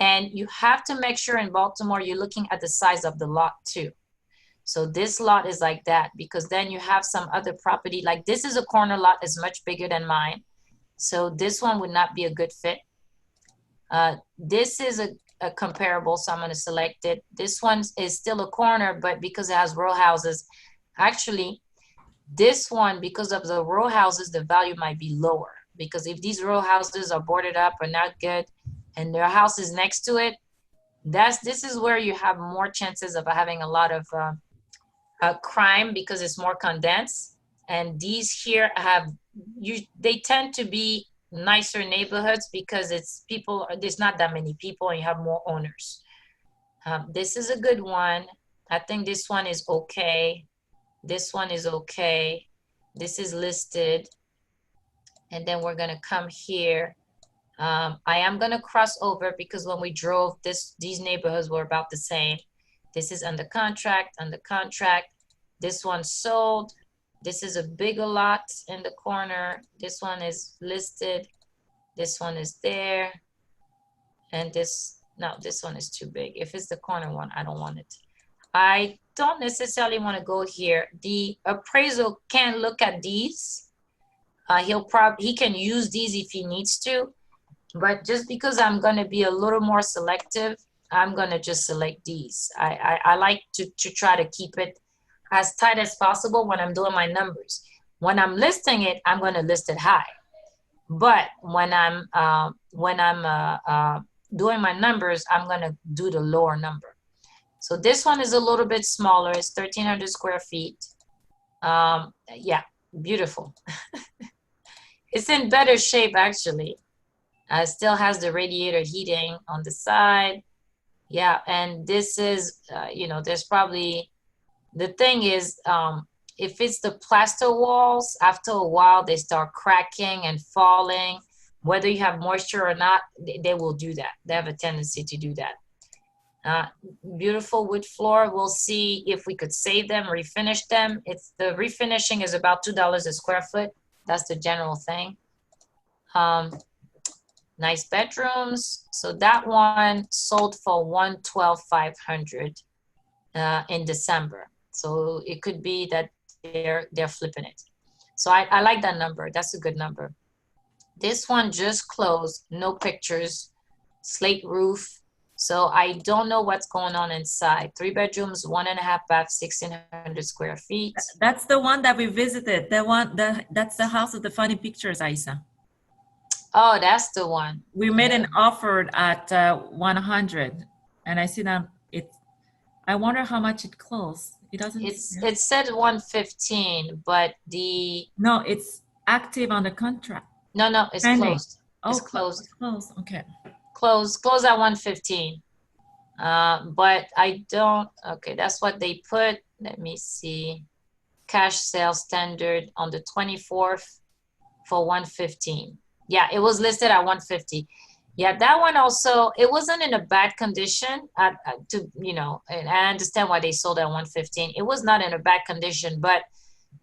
[SPEAKER 1] And you have to make sure in Baltimore you're looking at the size of the lot too. So this lot is like that because then you have some other property. Like this is a corner lot, is much bigger than mine. So this one would not be a good fit. This is a comparable, so I'm going to select it. This one is still a corner, but because it has row houses, actually, this one, because of the row houses, the value might be lower. Because if these row houses are boarded up or not good, and their house is next to it, this is where you have more chances of having a lot of crime because it's more condensed. And these here they tend to be nicer neighborhoods because there's not that many people and you have more owners. This is a good one. I think this one is okay. This one is okay. This is listed. And then we're gonna come here. I am gonna cross over because when we drove these neighborhoods were about the same. This is under contract, This one sold. This is a bigger lot in the corner. This one is listed. This one is there. And this one is too big. If it's the corner one, I don't want it. I don't necessarily want to go here. The appraisal can look at these. He can use these if he needs to. But just because I'm going to be a little more selective, I'm going to just select these. I like to try to keep it as tight as possible when I'm doing my numbers. When I'm listing it, I'm going to list it high. But when I'm doing my numbers, I'm going to do the lower number. So this one is a little bit smaller. It's 1,300 square feet. Yeah, beautiful. It's in better shape, actually. Still has the radiator heating on the side. Yeah, and this is, you know, there's probably, the thing is, if it's the plaster walls, after a while, they start cracking and falling. Whether you have moisture or not, they will do that. They have a tendency to do that. Beautiful wood floor. We'll see if we could save them, refinish them. It's the refinishing is about $2 a square foot. That's the general thing. Nice bedrooms. So that one sold for $112,500 in December. So it could be that they're flipping it. So I like that number. That's a good number. This one just closed. No pictures. Slate roof. So I don't know what's going on inside. 3 bedrooms, 1.5 baths, 1,600 square feet.
[SPEAKER 2] That's the one that we visited. That's the house of the funny pictures, Aisa.
[SPEAKER 1] Oh, that's the one.
[SPEAKER 2] We made an offer at 100, and I see that I wonder how much it closed. It doesn't.
[SPEAKER 1] It said 115, but
[SPEAKER 2] no, it's active on the contract.
[SPEAKER 1] No, it's closed.
[SPEAKER 2] Oh,
[SPEAKER 1] it's closed.
[SPEAKER 2] It's closed. Okay.
[SPEAKER 1] Closed at 115. But I don't. Okay, that's what they put. Let me see. Cash sales standard on the 24th for 115. Yeah, it was listed at 150. Yeah, that one also, it wasn't in a bad condition. You know, and I understand why they sold at 115. It was not in a bad condition, but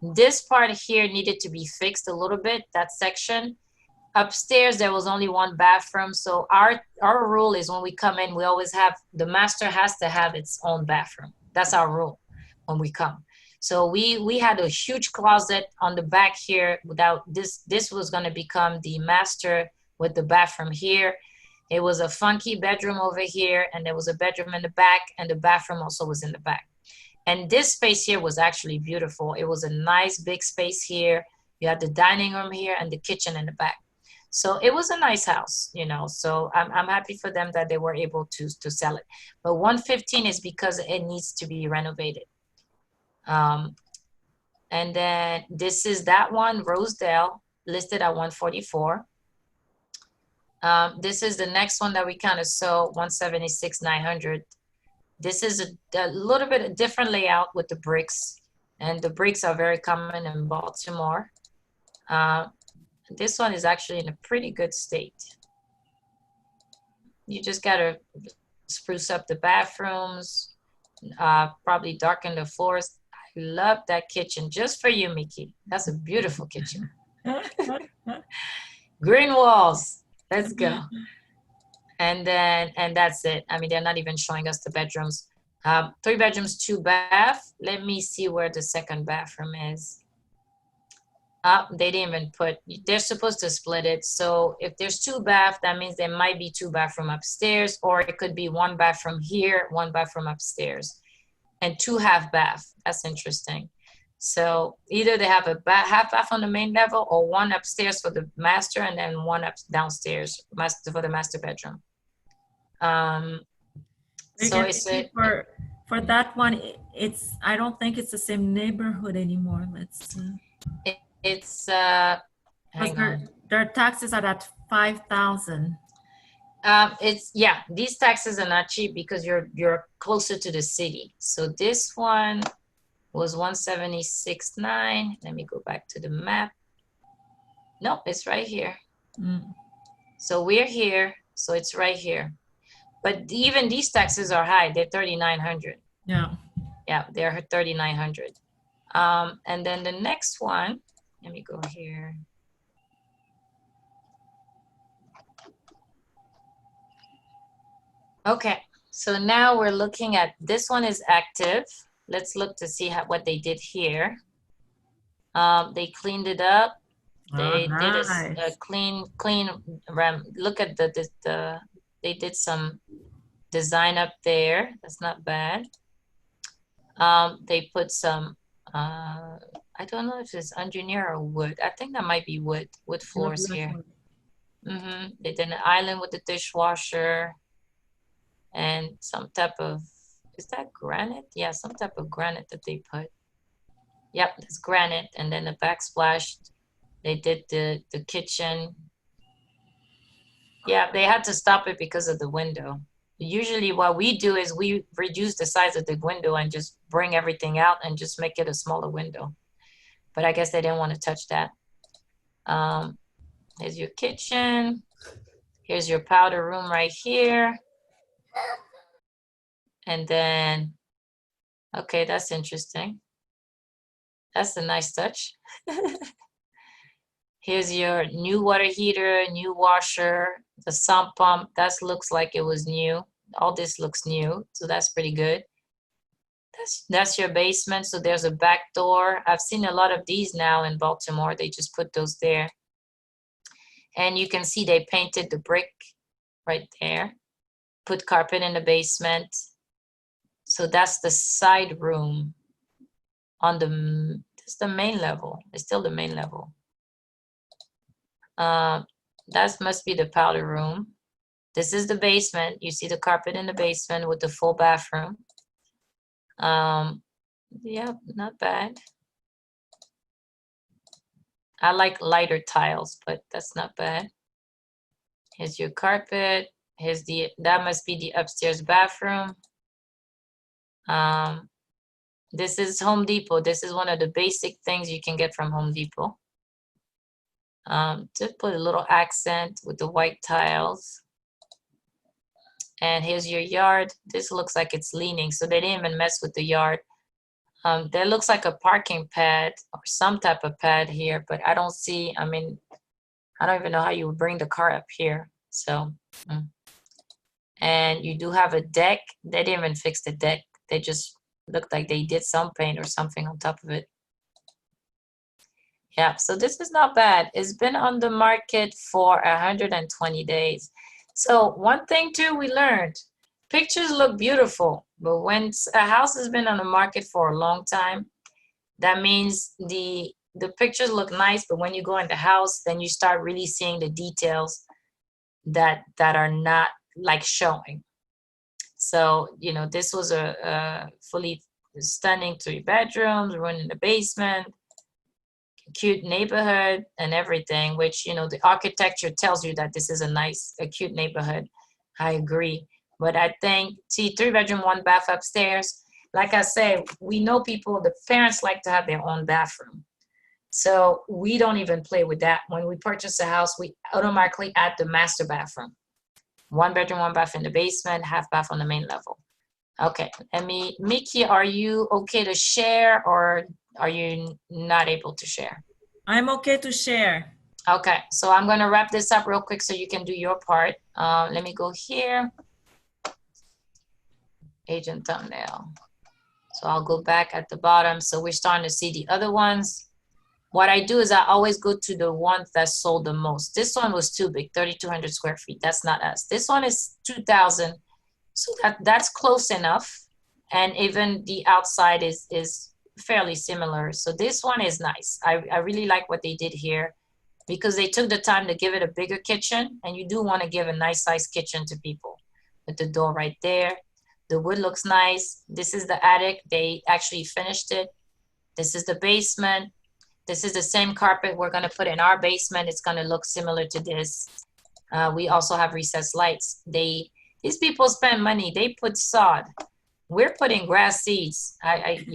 [SPEAKER 1] this part here needed to be fixed a little bit, that section. Upstairs, there was only 1 bathroom. So our rule is when we come in, we always have, the master has to have its own bathroom. That's our rule when we come. So we had a huge closet on the back here. Without this was going to become the master with the bathroom here. It was a funky bedroom over here, and there was a bedroom in the back, and the bathroom also was in the back. And this space here was actually beautiful. It was a nice big space here. You had the dining room here and the kitchen in the back. So it was a nice house, you know. So I'm happy for them that they were able to sell it. But 115 is because it needs to be renovated. And then this is that one, Rosedale, listed at 144. This is the next one that we kind of saw, 176,900. This is a little bit a different layout with the bricks, and the bricks are very common in Baltimore. This one is actually in a pretty good state. You just gotta spruce up the bathrooms, probably darken the floors. I love that kitchen, just for you, Mickey. That's a beautiful kitchen. Green walls. Let's go. And that's it. I mean, they're not even showing us the bedrooms. 3 bedrooms, 2 baths. Let me see where the second bathroom is. They didn't even put, they're supposed to split it. So if there's 2 baths, that means there might be 2 bathrooms upstairs, or it could be 1 bathroom here, 1 bathroom upstairs, and 2 half baths. That's interesting. So either they have a half bath on the main level, or 1 upstairs for the master, and then 1 downstairs for the master bedroom. So it's
[SPEAKER 2] for that one, I don't think it's the same neighborhood anymore. Let's see.
[SPEAKER 1] It's hang on.
[SPEAKER 2] Their taxes are at 5,000.
[SPEAKER 1] Yeah, these taxes are not cheap because you're closer to the city. So this one was 176,900. Let me go back to the map. Nope, it's right here. So we're here, so it's right here. But even these taxes are high. They're 3,900.
[SPEAKER 2] Yeah.
[SPEAKER 1] Yeah, they're 3,900. And then the next one, let me go here. Okay, so now we're looking at, this one is active. Let's look to see what they did here. They cleaned it up. They did a clean look at they did some design up there. That's not bad. They put some, I don't know if it's engineer or wood. I think that might be wood floors here. They did an island with the dishwasher and some type of, is that granite? Yeah, some type of granite that they put. Yep, it's granite. And then the backsplash They did the kitchen. Yeah, they had to stop it because of the window. Usually what we do is we reduce the size of the window and just bring everything out and just make it a smaller window. But I guess they didn't want to touch that. Here's your kitchen. Here's your powder room right here. And then, okay, that's interesting. That's a nice touch. Here's your new water heater, new washer, the sump pump. That looks like it was new. All this looks new, so that's pretty good. That's your basement. So there's a back door. I've seen a lot of these now in Baltimore. They just put those there. And you can see they painted the brick right there. Put carpet in the basement. So that's the side room on that's the main level. It's still the main level. That must be the powder room. This is the basement. You see the carpet in the basement with the full bathroom. Yeah, not bad. I like lighter tiles, but that's not bad. Here's your carpet. Here's that must be the upstairs bathroom. This is Home Depot. This is one of the basic things you can get from Home Depot. Just put a little accent with the white tiles. And here's your yard. This looks like it's leaning, so they didn't even mess with the yard. There looks like a parking pad or some type of pad here, but I don't see, I mean, I don't even know how you would bring the car up here. So, and you do have a deck. They didn't even fix the deck. They just looked like they did some paint or something on top of it. Yeah, so this is not bad. It's been on the market for 120 days. So one thing too we learned, pictures look beautiful, but when a house has been on the market for a long time, that means the pictures look nice, but when you go in the house, then you start really seeing the details that are not like showing. So, you know, this was a fully stunning 3 bedrooms, one in the basement, cute neighborhood and everything, which, you know, the architecture tells you that this is a cute neighborhood. I agree. But I think, see, 3 bedroom, 1 bath upstairs. Like I say, we know people, the parents like to have their own bathroom. So we don't even play with that. When we purchase a house, we automatically add the master bathroom. 1 bedroom, 1 bath in the basement, half bath on the main level. Okay, Mickey, are you okay to share or are you not able to share?
[SPEAKER 2] I'm okay to share.
[SPEAKER 1] Okay, so I'm gonna wrap this up real quick so you can do your part. Let me go here. Agent thumbnail. So I'll go back at the bottom. So we're starting to see the other ones. What I do is I always go to the ones that sold the most. This one was too big, 3,200 square feet. That's not us. This one is 2,000. So that's close enough. And even the outside is fairly similar. So this one is nice. I really like what they did here because they took the time to give it a bigger kitchen. And you do want to give a nice sized kitchen to people with the door right there. The wood looks nice. This is the attic. They actually finished it. This is the basement. This is the same carpet we're going to put in our basement. It's going to look similar to this. We also have recessed lights. These people spend money. They put sod. We're putting grass seeds. I'm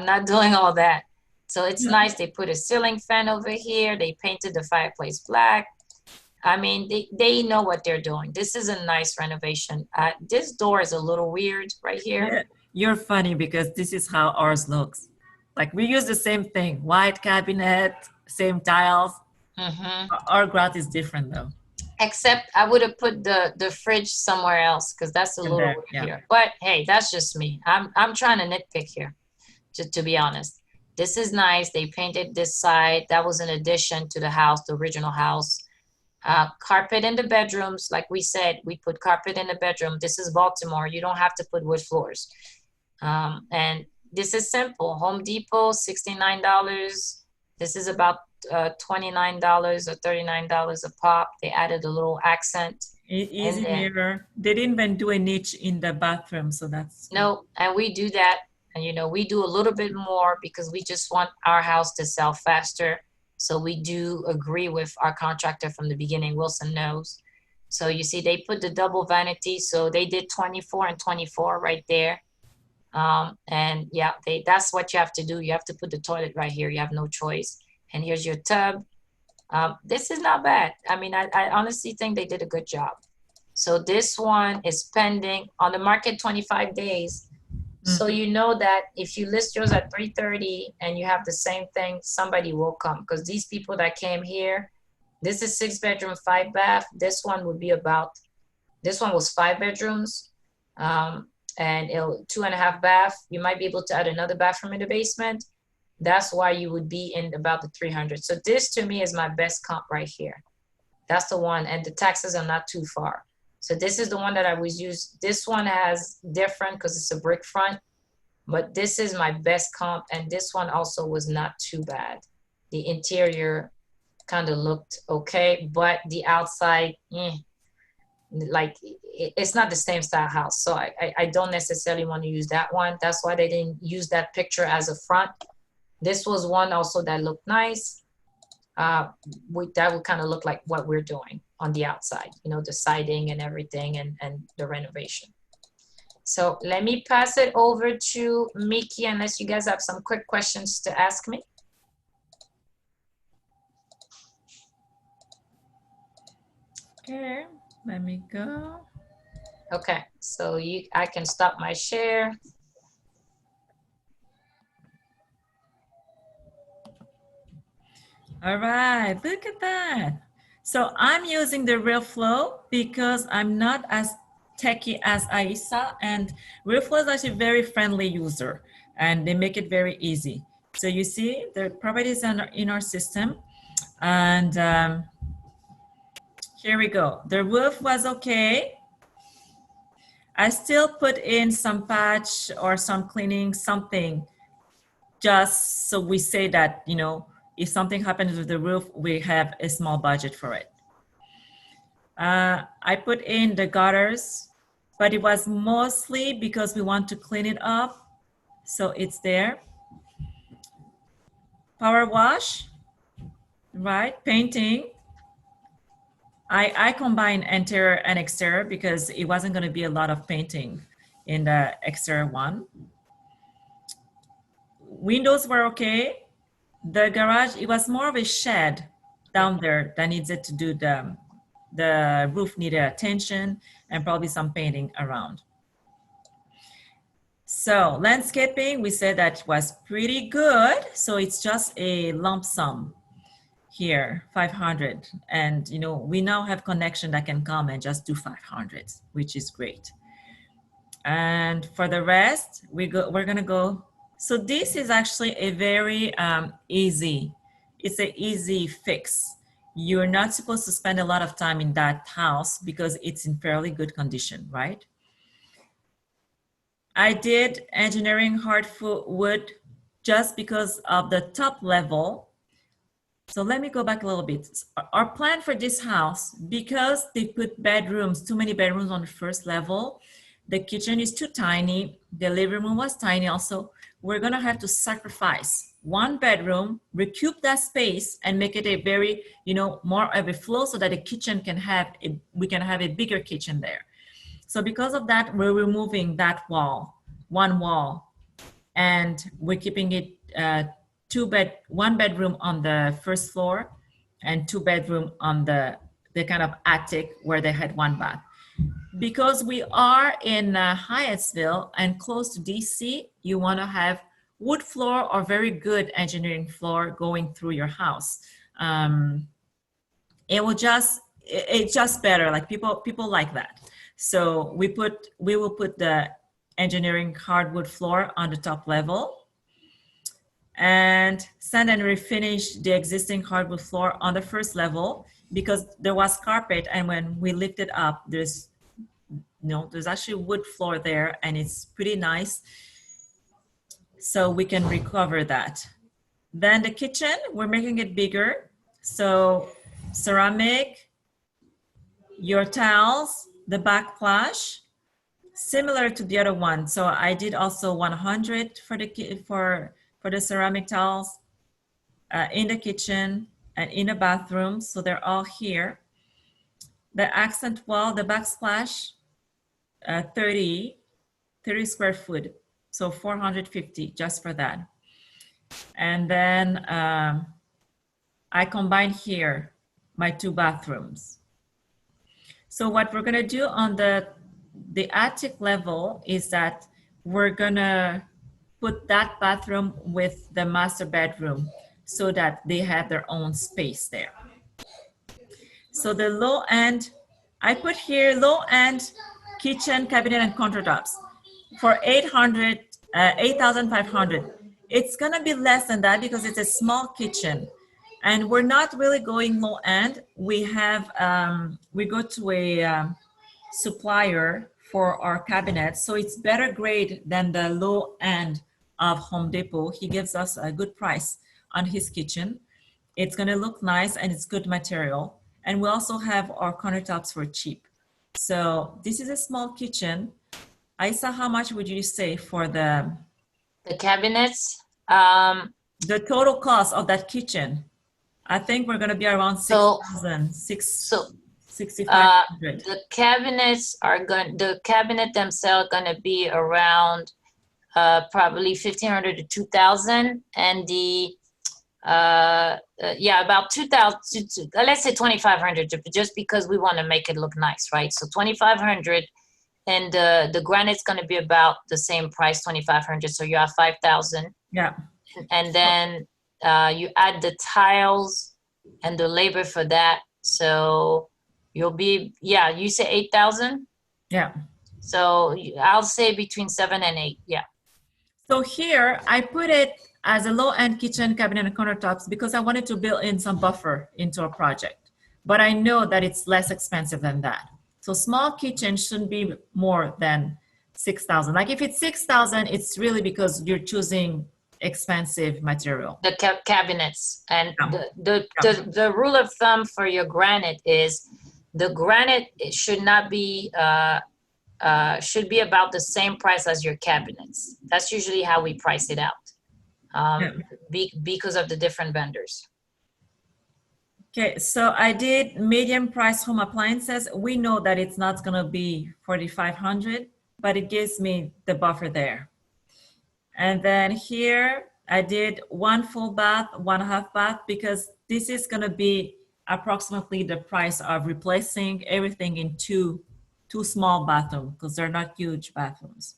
[SPEAKER 1] not doing all that. So it's nice. They put a ceiling fan over here. They painted the fireplace black. I mean, they know what they're doing. This is a nice renovation. This door is a little weird right here.
[SPEAKER 2] Yeah, you're funny because this is how ours looks. Like we use the same thing, white cabinet, same tiles.
[SPEAKER 1] Mm-hmm.
[SPEAKER 2] Our grout is different though.
[SPEAKER 1] Except I would have put the fridge somewhere else because that's a little weird here. But hey, that's just me. I'm trying to nitpick here, just to be honest. This is nice. They painted this side. That was an addition to the house, the original house. Carpet in the bedrooms. Like we said, we put carpet in the bedroom. This is Baltimore. You don't have to put wood floors. And this is simple. Home Depot, $69. This is about $29 or $39 a pop. They added a little accent.
[SPEAKER 2] Easy mirror. They didn't even do a niche in the bathroom, so that's
[SPEAKER 1] no. And we do that. And, you know, we do a little bit more because we just want our house to sell faster. So we do agree with our contractor from the beginning. Wilson knows. So you see, they put the double vanity. So they did 24 and 24 right there. And yeah, that's what you have to do. You have to put the toilet right here. You have no choice. And here's your tub. This is not bad. I mean, I honestly think they did a good job. So this one is pending on the market 25 days. So you know that if you list yours at 330 and you have the same thing, somebody will come, because these people that came here, this is 6 bedroom, 5 bath. This one would be this one was 5 bedrooms, and 2.5 bath. You might be able to add another bathroom in the basement. That's why you would be in about the 300. So this to me is my best comp right here. That's the one, and the taxes are not too far. So this is the one that I was used. This one has different because it's a brick front, but this is my best comp. And this one also was not too bad. The interior kind of looked okay, but the outside, like it's not the same style house. So I don't necessarily want to use that one. That's why they didn't use that picture as a front. This was one also that looked nice. That would kind of look like what we're doing on the outside, you know, the siding and everything, and the renovation. So let me pass it over to Mickey, unless you guys have some quick questions to ask me.
[SPEAKER 2] Okay, let me go.
[SPEAKER 1] Okay, so I can stop my share.
[SPEAKER 2] All right, look at that. So I'm using the RealFlow because I'm not as techy as Aisa, and RealFlow is actually a very friendly user and they make it very easy. So you see the properties in our system, and here we go. The roof was okay. I still put in some patch or some cleaning, something, just so we say that, you know, if something happens with the roof, we have a small budget for it. I put in the gutters, but it was mostly because we want to clean it up. So it's there. Power wash, right? Painting. I combine interior and exterior because it wasn't going to be a lot of painting in the exterior one. Windows were okay. The garage, it was more of a shed down there that needed to do the roof needed attention and probably some painting around. So landscaping, we said that was pretty good. So it's just a lump sum here, 500. And you know, we now have connection that can come and just do 500, which is great. And for the rest, we're gonna go. So this is actually a very easy, it's an easy fix. You're not supposed to spend a lot of time in that house because it's in fairly good condition, right? I did engineering hardwood just because of the top level. So let me go back a little bit. Our plan for this house, because they put bedrooms, too many bedrooms on the first level, the kitchen is too tiny, the living room was tiny also, we're gonna have to sacrifice one bedroom, recoup that space and make it a very, you know, more of a flow so that the kitchen can have, we can have a bigger kitchen there. So because of that, we're removing that wall, one wall, and we're keeping it one bedroom on the first floor and 2 bedroom on the kind of attic where they had 1 bath. Because we are in Hyattsville and close to DC, you want to have wood floor or very good engineering floor going through your house. It's just better. Like people like that. So we will put the engineering hardwood floor on the top level and sand and refinish the existing hardwood floor on the first level because there was carpet, and when we lift it up, there's actually wood floor there and it's pretty nice. So we can recover that. Then the kitchen, we're making it bigger. So ceramic, your towels, the backsplash, similar to the other one. So I did also 100 for the ceramic tiles in the kitchen and in the bathroom. So they're all here. The accent wall, the backsplash, 30 square foot. So 450 just for that. And then I combine here my 2 bathrooms. So what we're gonna do on the attic level is that we're gonna put that bathroom with the master bedroom so that they have their own space there. So the low end, I put here low end kitchen, cabinet, and countertops for 8,500. It's gonna be less than that because it's a small kitchen. And we're not really going low end. We have, we go to a supplier for our cabinets. So it's better grade than the low end of Home Depot. He gives us a good price on his kitchen. It's gonna look nice and it's good material. And we also have our countertops for cheap. So this is a small kitchen. Isa, how much would you say for the
[SPEAKER 1] cabinets?
[SPEAKER 2] The total cost of that kitchen? I think we're gonna be around 6,000, 6,500.
[SPEAKER 1] The cabinets are the cabinet themselves are gonna be around probably 1,500 to 2,000, and the yeah, about 2,000. Let's say 2,500, just because we want to make it look nice, right? So 2,500, and the granite's gonna be about the same price, 2,500. So you have 5,000.
[SPEAKER 2] Yeah.
[SPEAKER 1] And then you add the tiles and the labor for that. So you'll be, yeah, you say 8,000?
[SPEAKER 2] Yeah.
[SPEAKER 1] So I'll say between 7 and 8, yeah.
[SPEAKER 2] So here I put it as a low-end kitchen, cabinet, and countertops because I wanted to build in some buffer into a project. But I know that it's less expensive than that. So small kitchen shouldn't be more than 6,000. Like if it's 6,000, it's really because you're choosing expensive material.
[SPEAKER 1] The cabinets, and the rule of thumb for your granite is the granite should not be should be about the same price as your cabinets. That's usually how we price it out, because of the different vendors.
[SPEAKER 2] Okay, so I did medium price home appliances. We know that it's not gonna be 4,500, but it gives me the buffer there. And then here I did 1 full bath, 1.5 bath, because this is gonna be approximately the price of replacing everything in two small bathrooms, because they're not huge bathrooms.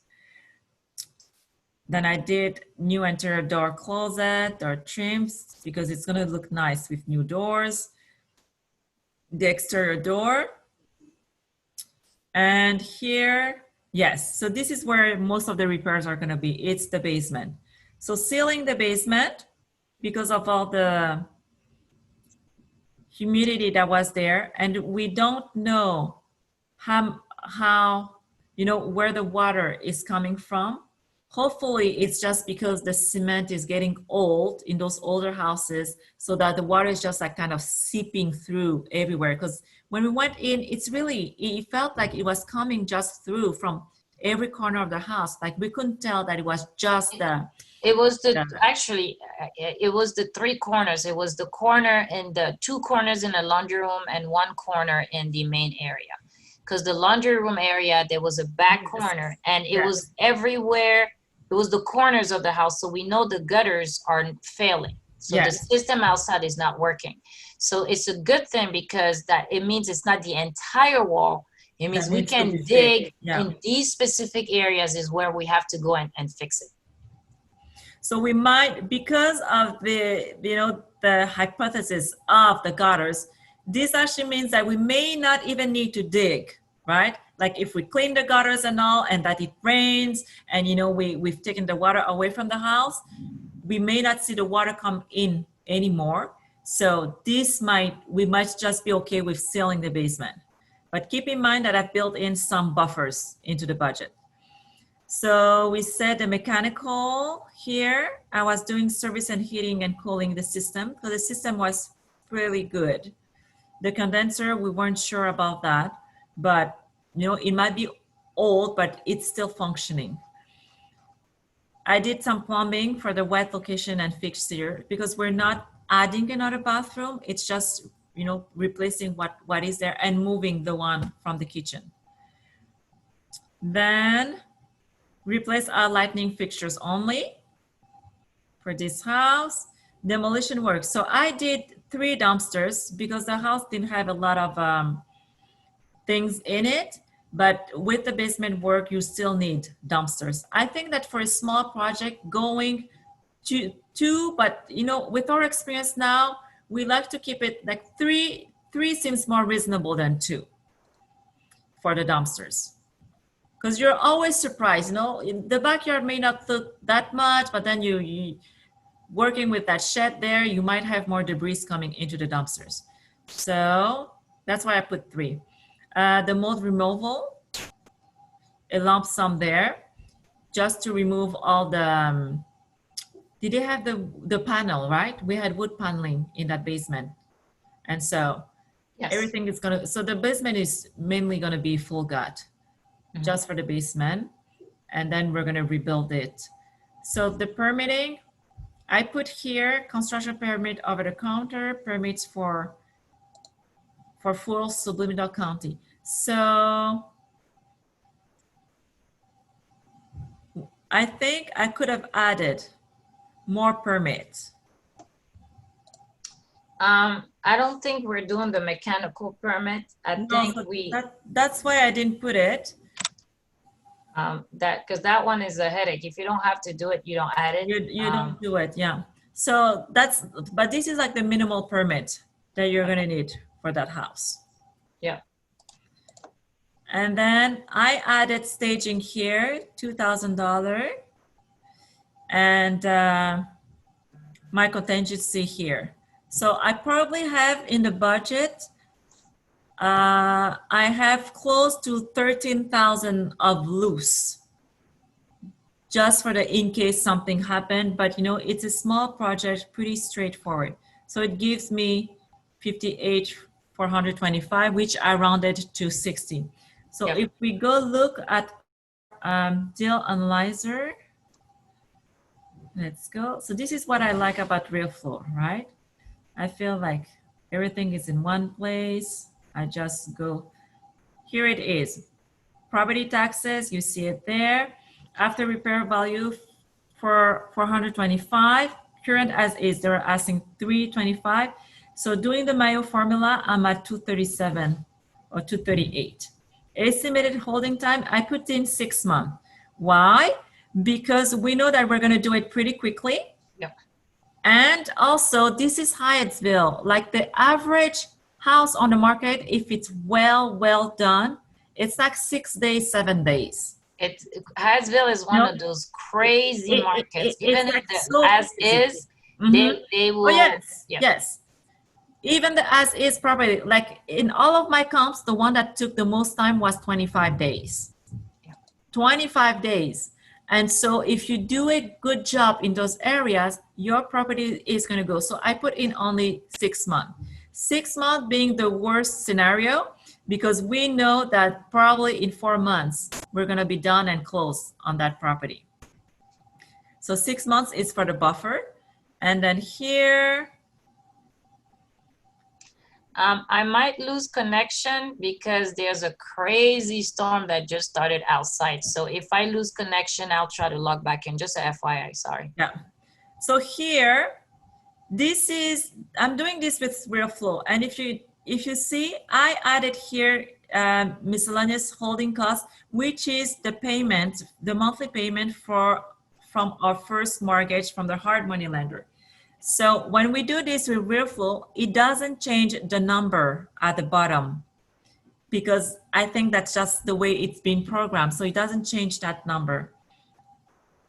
[SPEAKER 2] Then I did new interior door closet, door trims, because it's gonna look nice with new doors. The exterior door. And here, yes, so this is where most of the repairs are gonna be. It's the basement. So sealing the basement, because of all the humidity that was there, and we don't know how you know, where the water is coming from. Hopefully it's just because the cement is getting old in those older houses, so that the water is just like kind of seeping through everywhere. Because when we went in, it felt like it was coming just through from every corner of the house. Like we couldn't tell that it was just
[SPEAKER 1] actually it was the 3 corners. It was the corner and the 2 corners in the laundry room and 1 corner in the main area. Because the laundry room area, there was a back corner, and it was everywhere. It was the corners of the house. So we know the gutters are failing. So the system outside is not working. So it's a good thing, because that it means it's not the entire wall. It means we can dig in these specific areas is where we have to go and fix it.
[SPEAKER 2] So we might, because of the, you know, the hypothesis of the gutters, this actually means that we may not even need to dig, right? Like if we clean the gutters and all, and that it rains, and you know, we've taken the water away from the house, we may not see the water come in anymore. So we might just be okay with sealing the basement. But keep in mind that I've built in some buffers into the budget. So we said the mechanical here, I was doing service and heating and cooling the system. So the system was really good. The condenser, we weren't sure about that, but you know, it might be old, but it's still functioning. I did some plumbing for the wet location and fixture because we're not adding another bathroom. It's just, you know, replacing what is there and moving the one from the kitchen. Then replace our lighting fixtures only for this house. Demolition work. So I did 3 dumpsters because the house didn't have a lot of things in it, but with the basement work, you still need dumpsters. I think that for a small project, going to 2, but you know, with our experience now, we like to keep it like 3 seems more reasonable than 2 for the dumpsters. Because you're always surprised, you know, the backyard may not look that much, but then you working with that shed there, you might have more debris coming into the dumpsters. So that's why I put 3. The mold removal, a lump sum there, just to remove all the, did they have the panel, right? We had wood paneling in that basement. And so yes, everything is gonna, so the basement is mainly gonna be full gut, just for the basement. And then we're gonna rebuild it. So the permitting, I put here, construction permit over the counter, permits for full subliminal county. So I think I could have added more permits.
[SPEAKER 1] I don't think we're doing the mechanical permit. I think
[SPEAKER 2] that's why I didn't put it.
[SPEAKER 1] Because that one is a headache. If you don't have to do it, you don't add it.
[SPEAKER 2] You don't do it, yeah. So that's, but this is like the minimal permit that you're gonna need for that house.
[SPEAKER 1] Yeah.
[SPEAKER 2] And then I added staging here, $2,000, and my contingency here. So I probably have in the budget, I have close to 13,000 of loose, just for the in case something happened. But you know, it's a small project, pretty straightforward. So it gives me 58,425, which I rounded to 60. So yep, if we go look at deal analyzer, let's go. So this is what I like about Real Flow, right? I feel like everything is in one place. I just go, here it is. Property taxes, you see it there. After repair value for 425, current as is, they're asking 325. So doing the Mayo formula, I'm at 237 or 238. Estimated holding time, I put in 6 months. Why? Because we know that we're gonna do it pretty quickly.
[SPEAKER 1] Yep.
[SPEAKER 2] And also this is Hyattsville, like the average house on the market, if it's well done, it's like 6 days, 7 days.
[SPEAKER 1] Hyattsville is one of those crazy markets. Even if
[SPEAKER 2] like
[SPEAKER 1] so as is, they will.
[SPEAKER 2] Oh, yes, yeah, yes. Even the as is property, like in all of my comps, the one that took the most time was 25 days. Yeah. 25 days. And so if you do a good job in those areas, your property is going to go. So I put in only 6 months. 6 months being the worst scenario, because we know that probably in 4 months, we're going to be done and closed on that property. So 6 months is for the buffer. And then here,
[SPEAKER 1] I might lose connection because there's a crazy storm that just started outside. So if I lose connection, I'll try to log back in. Just a FYI, sorry.
[SPEAKER 2] Yeah. So here, this is, I'm doing this with Real Flow. And if you see, I added here miscellaneous holding costs, which is the payment, the monthly payment from our first mortgage from the hard money lender. So when we do this with Real Flow, it doesn't change the number at the bottom, because I think that's just the way it's been programmed. So it doesn't change that number.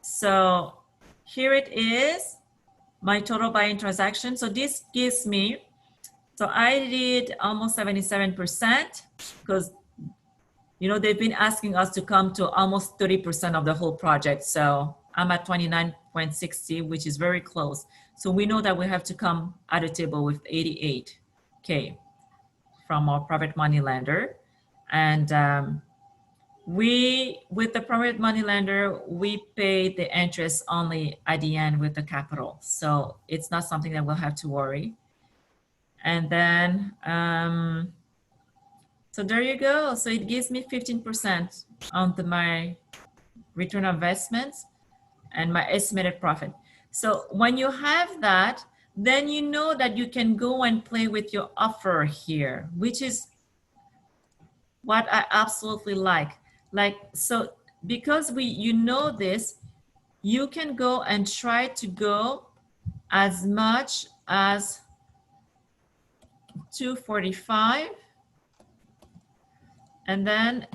[SPEAKER 2] So here it is, my total buying transaction. So this gives me, so I did almost 77%, because you know, they've been asking us to come to almost 30% of the whole project. So I'm at 29.60, which is very close. So we know that we have to come at a table with 88K from our private money lender. And with the permanent money lender, we pay the interest only at the end with the capital. So it's not something that we'll have to worry. And then, so there you go. So it gives me 15% on my return on investments and my estimated profit. So when you have that, then you know that you can go and play with your offer here, which is what I absolutely like. So because you know this, you can go and try to go as much as 245, and then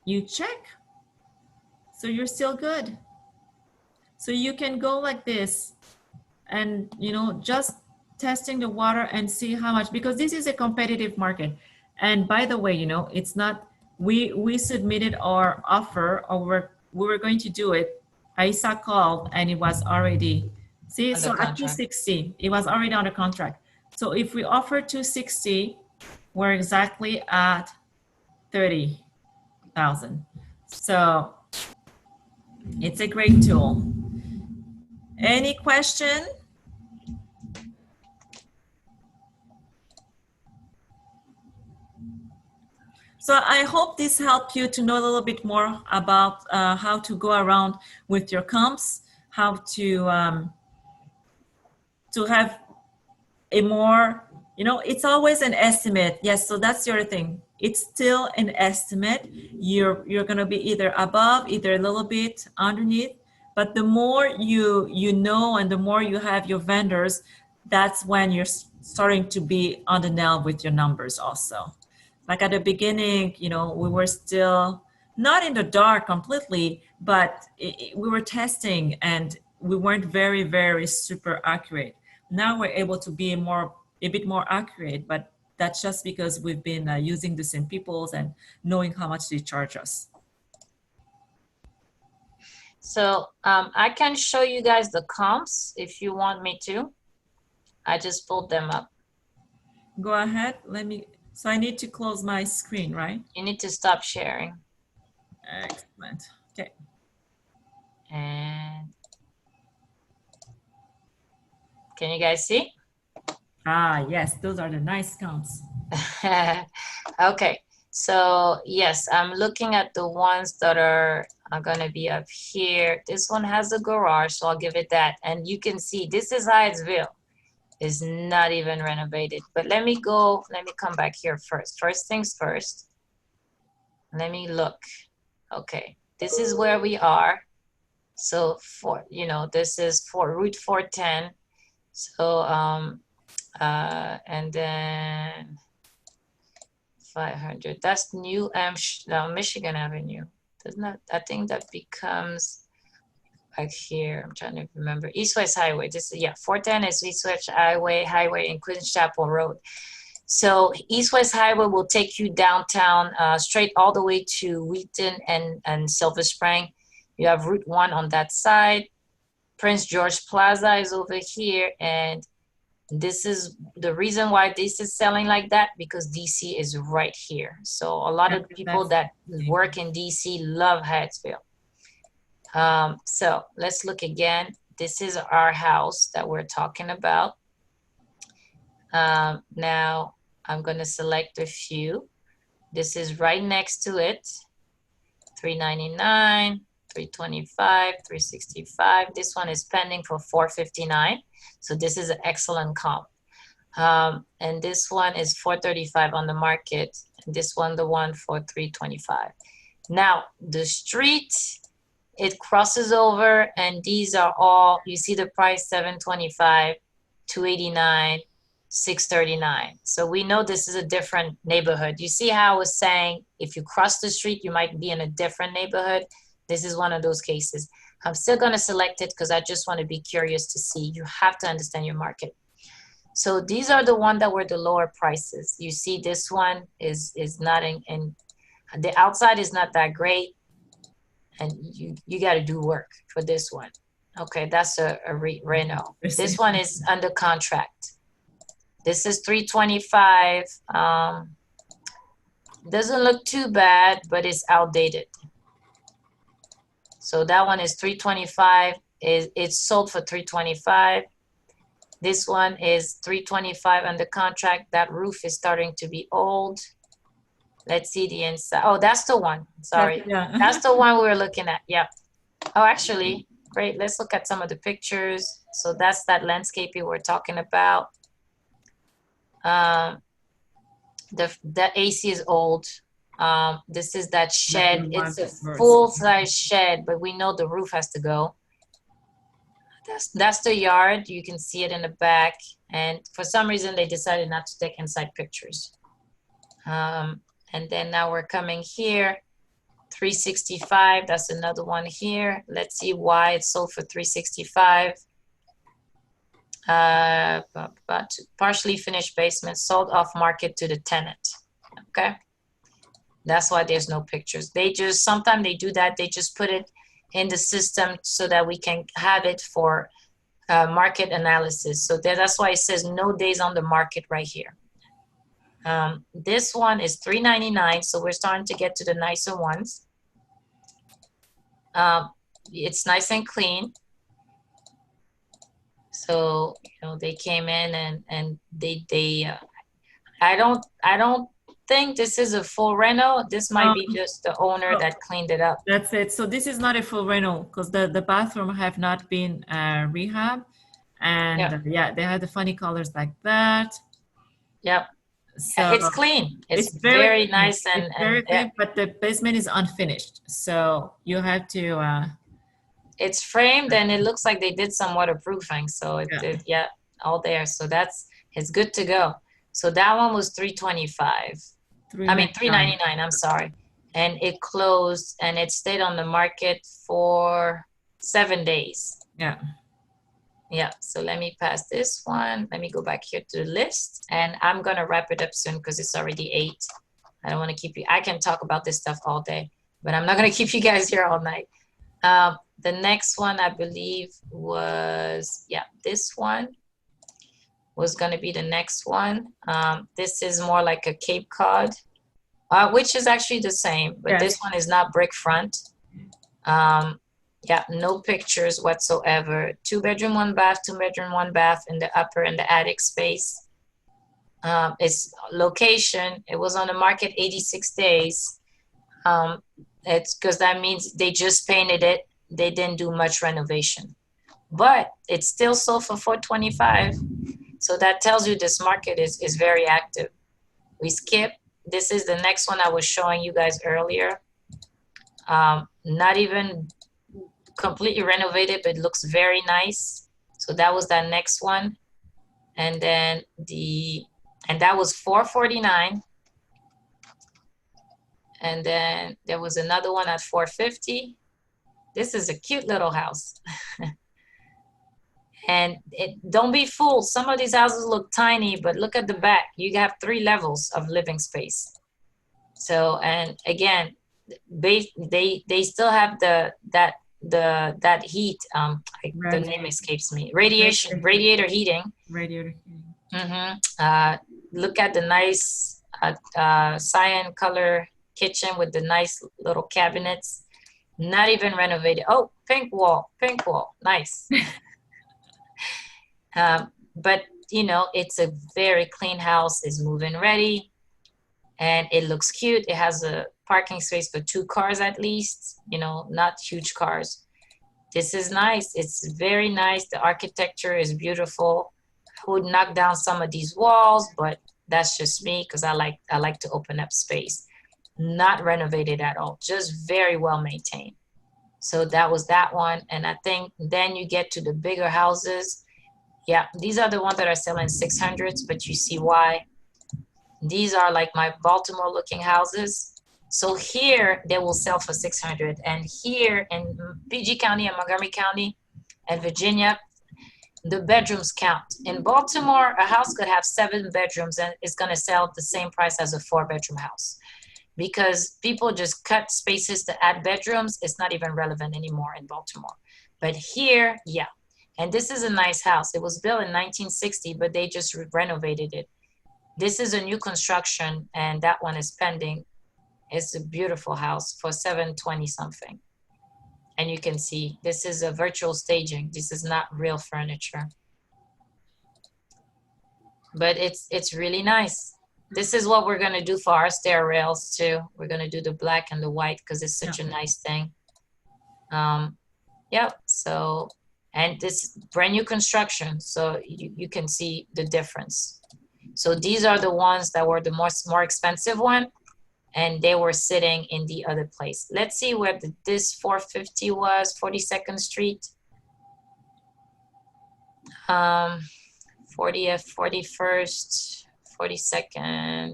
[SPEAKER 2] you check. So you're still good. So you can go like this and, just testing the water and see how much, because this is a competitive market. And by the way, it's not, we submitted our offer, or we were going to do it. Aisa called and it was already, so at 260, it was already on the contract. So if we offer 260, we're exactly at 30,000. So it's a great tool. Any question? So I hope this helped you to know a little bit more about how to go around with your comps, how to have a more, it's always an estimate. Yes, so that's the other thing. It's still an estimate. You're going to be either above, either a little bit underneath. But the more you know, and the more you have your vendors, that's when you're starting to be on the nail with your numbers also. Like at the beginning, we were still not in the dark completely, but we were testing and we weren't very, very super accurate. Now we're able to be a bit more accurate, but that's just because we've been using the same peoples and knowing how much they charge us.
[SPEAKER 1] So I can show you guys the comps if you want me to. I just pulled them up.
[SPEAKER 2] Go ahead. So I need to close my screen, right?
[SPEAKER 1] You need to stop sharing.
[SPEAKER 2] Excellent. Okay.
[SPEAKER 1] And can you guys see?
[SPEAKER 2] Ah, yes, those are the nice comps.
[SPEAKER 1] Okay, so yes, I'm looking at the ones that are gonna be up here. This one has a garage, so I'll give it that. And you can see this is Hyattsville. It's not even renovated. But let me come back here first. First things first. Let me look. Okay, this is where we are. So this is for Route 410. So and then 500. That's New Michigan Avenue. Doesn't that? I think that becomes back here. I'm trying to remember. East West Highway. This is 410 is East West Highway in Queens Chapel Road. So East West Highway will take you downtown, straight all the way to Wheaton and Silver Spring. You have Route 1 on that side. Prince George Plaza is over here, and this is the reason why this is selling like that, because DC is right here. So a lot of people that work in DC love Hyattsville. So let's look again. This is our house that we're talking about. Now I'm going to select a few. This is right next to it. $399, $325, $365. This one is pending for $459. So this is an excellent comp. And this one is $435 on the market. And this one, the one for $325. Now the street, it crosses over, and these are all, you see the price, $725, $289, $639. So we know this is a different neighborhood. You see how I was saying, if you cross the street, you might be in a different neighborhood. This is one of those cases. I'm still going to select it because I just want to be curious to see. You have to understand your market. So these are the ones that were the lower prices. You see this one is not in the outside is not that great. And you got to do work for this one. Okay, that's a reno. This one is under contract. This is $325. Doesn't look too bad, but it's outdated. So that one is 325. It's sold for 325. This one is 325 under contract. That roof is starting to be old. Let's see the inside. Oh, that's the one. Sorry.
[SPEAKER 2] Yeah.
[SPEAKER 1] That's the one we were looking at. Yeah. Oh, actually, great. Let's look at some of the pictures. So that's that landscaping we're talking about. The AC is old. This is that shed. It's a full-size shed, but we know the roof has to go. That's the yard. You can see it in the back. And for some reason, they decided not to take inside pictures. And then now we're coming here. 365. That's another one here. Let's see why it's sold for 365. Partially finished basement sold off market to the tenant. Okay. That's why there's no pictures. They just, sometimes they do that. They just put it in the system so that we can have it for market analysis. So that's why it says no days on the market right here. This one is $399. So we're starting to get to the nicer ones. It's nice and clean. So, you know, they came in and I don't think this is a full rental. This might be just the owner that cleaned it up.
[SPEAKER 2] That's it. So this is not a full rental because the bathroom have not been rehab, and yeah, they had the funny colors like that.
[SPEAKER 1] Yep.
[SPEAKER 2] So
[SPEAKER 1] it's clean. It's very nice and
[SPEAKER 2] very clean, but the basement is unfinished. So you have to.
[SPEAKER 1] It's framed and it looks like they did some waterproofing. So yeah, all there. So it's good to go. So that one was 325. I mean 399. I'm sorry, and it closed and it stayed on the market for 7 days.
[SPEAKER 2] Yeah.
[SPEAKER 1] Yeah. So let me pass this one. Let me go back here to the list, and I'm gonna wrap it up soon because it's already 8. I don't want to keep you. I can talk about this stuff all day, but I'm not gonna keep you guys here all night. The next one I believe was this one was going to be the next one. This is more like a Cape Cod, which is actually the same, but this one is not brick front. No pictures whatsoever. 2-bedroom, 1 bath, 2-bedroom, 1 bath in the upper and the attic space. Its location, it was on the market 86 days. It's because that means they just painted it. They didn't do much renovation, but it's still sold for $425. So that tells you this market is very active. We skip. This is the next one I was showing you guys earlier. Not even completely renovated, but it looks very nice. So that was that next one. And then that was $449. And then there was another one at $450. This is a cute little house. And don't be fooled. Some of these houses look tiny, but look at the back. You have 3 levels of living space. So, and again, they still have that heat. The name escapes me. Radiator heating. Look at the nice cyan color kitchen with the nice little cabinets. Not even renovated. Oh, pink wall, nice. But you know, it's a very clean house. It's move-in ready, and it looks cute. It has a parking space for 2 cars at least. You know, not huge cars. This is nice. It's very nice. The architecture is beautiful. I would knock down some of these walls, but that's just me because I like to open up space. Not renovated at all, just very well maintained. So that was that one. And I think then you get to the bigger houses. Yeah, these are the ones that are selling 600s, but you see why. These are like my Baltimore looking houses. So here they will sell for 600, and here in PG County and Montgomery County and Virginia, the bedrooms count. In Baltimore, a house could have 7 bedrooms and it's going to sell at the same price as a 4-bedroom house. Because people just cut spaces to add bedrooms. It's not even relevant anymore in Baltimore. But here, yeah. And this is a nice house. It was built in 1960, but they just renovated it. This is a new construction, and that one is pending. It's a beautiful house for 720 something. And you can see this is a virtual staging. This is not real furniture. But it's really nice. This is what we're gonna do for our stair rails too. We're gonna do the black and the white because it's such a nice thing. Yep, so, and this brand new construction, so you can see the difference. So these are the ones that were the more expensive one, and they were sitting in the other place. Let's see where this 450 was, 42nd Street. 40th, 41st, 42nd.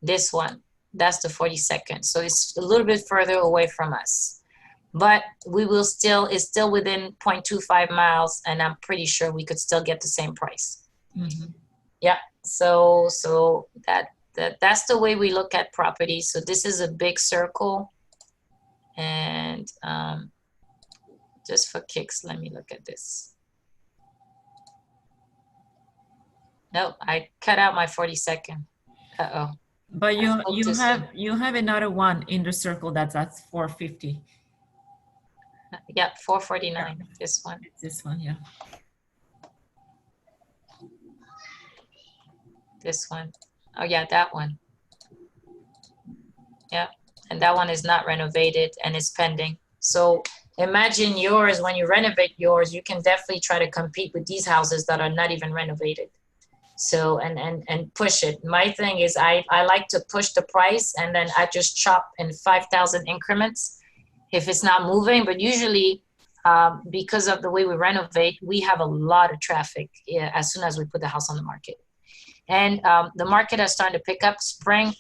[SPEAKER 1] This one, that's the 42nd. So it's a little bit further away from us. But we will still, it's still within 0.25 miles, and I'm pretty sure we could still get the same price.
[SPEAKER 2] Mm-hmm.
[SPEAKER 1] Yeah, so that's the way we look at property. So this is a big circle, and just for kicks, let me look at this. No, I cut out my 42nd. Uh-oh.
[SPEAKER 2] But you have another one in the circle that's at 450.
[SPEAKER 1] Yeah, 449. Yeah. This one.
[SPEAKER 2] It's this one, yeah.
[SPEAKER 1] This one. Oh yeah, that one. Yeah, and that one is not renovated and is pending. So imagine yours, when you renovate yours, you can definitely try to compete with these houses that are not even renovated. So, and push it. My thing is I like to push the price, and then I just chop in 5,000 increments if it's not moving. But usually because of the way we renovate, we have a lot of traffic as soon as we put the house on the market. And the market is starting to pick up. Spring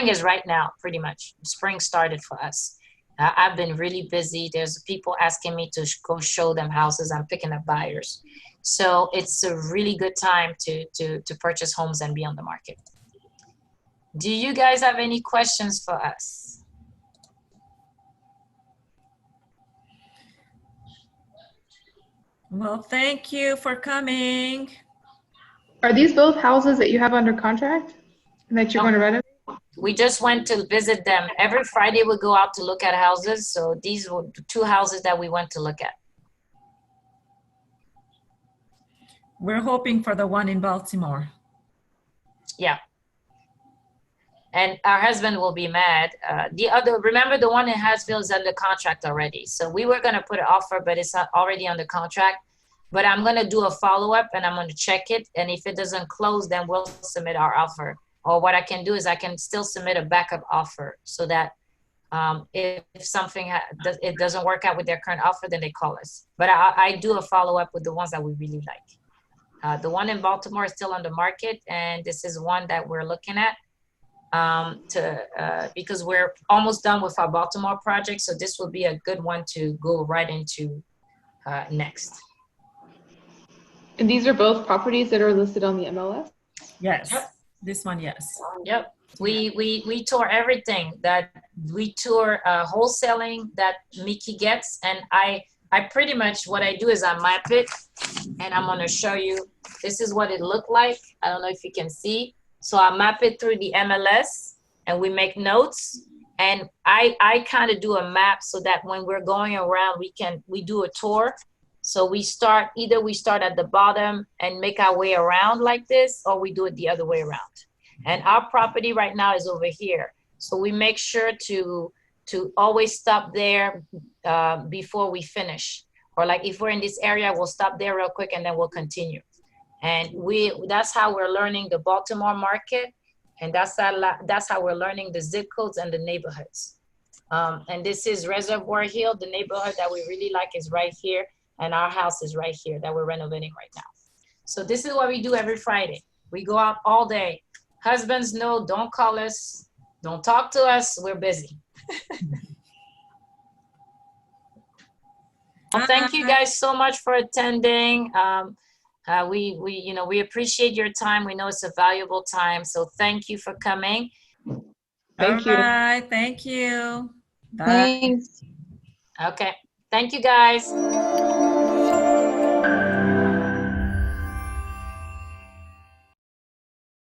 [SPEAKER 1] is right now, pretty much. Spring started for us. I've been really busy. There's people asking me to go show them houses. I'm picking up buyers. So it's a really good time to purchase homes and be on the market. Do you guys have any questions for us?
[SPEAKER 2] Well, thank you for coming.
[SPEAKER 3] Are these both houses that you have under contract and that you're going to renovate?
[SPEAKER 1] We just went to visit them. Every Friday we go out to look at houses. So these were 2 houses that we went to look at.
[SPEAKER 2] We're hoping for the one in Baltimore.
[SPEAKER 1] Yeah. And our husband will be mad. Remember the one in Hatfield is under contract already. So we were going to put an offer, but it's not already under contract. But I'm going to do a follow-up, and I'm going to check it. And if it doesn't close, then we'll submit our offer. Or what I can do is I can still submit a backup offer so that if something it doesn't work out with their current offer, then they call us. But I do a follow-up with the ones that we really like. The one in Baltimore is still on the market, and this is one that we're looking at because we're almost done with our Baltimore project. So this will be a good one to go right into next.
[SPEAKER 3] And these are both properties that are listed on the MLS?
[SPEAKER 2] Yes.
[SPEAKER 1] Yep.
[SPEAKER 2] This one, yes.
[SPEAKER 1] Yep. We tour everything that we tour wholesaling that Mickey gets, and I pretty much what I do is I map it, and I'm going to show you. This is what it looked like. I don't know if you can see. So I map it through the MLS, and we make notes, and I kind of do a map so that when we're going around, we do a tour. So we start at the bottom and make our way around like this, or we do it the other way around. And our property right now is over here. So we make sure to always stop there before we finish. Or like if we're in this area, we'll stop there real quick and then we'll continue. And that's how we're learning the Baltimore market. And that's how we're learning the zip codes and the neighborhoods. And this is Reservoir Hill. The neighborhood that we really like is right here. And our house is right here that we're renovating right now. So this is what we do every Friday. We go out all day. Husbands, no, don't call us. Don't talk to us. We're busy. Well, thank you guys so much for attending. We appreciate your time. We know it's a valuable time. So thank you for coming.
[SPEAKER 3] Thank you.
[SPEAKER 2] Bye. Thank you. Bye.
[SPEAKER 4] Thanks.
[SPEAKER 1] Okay. Thank you, guys.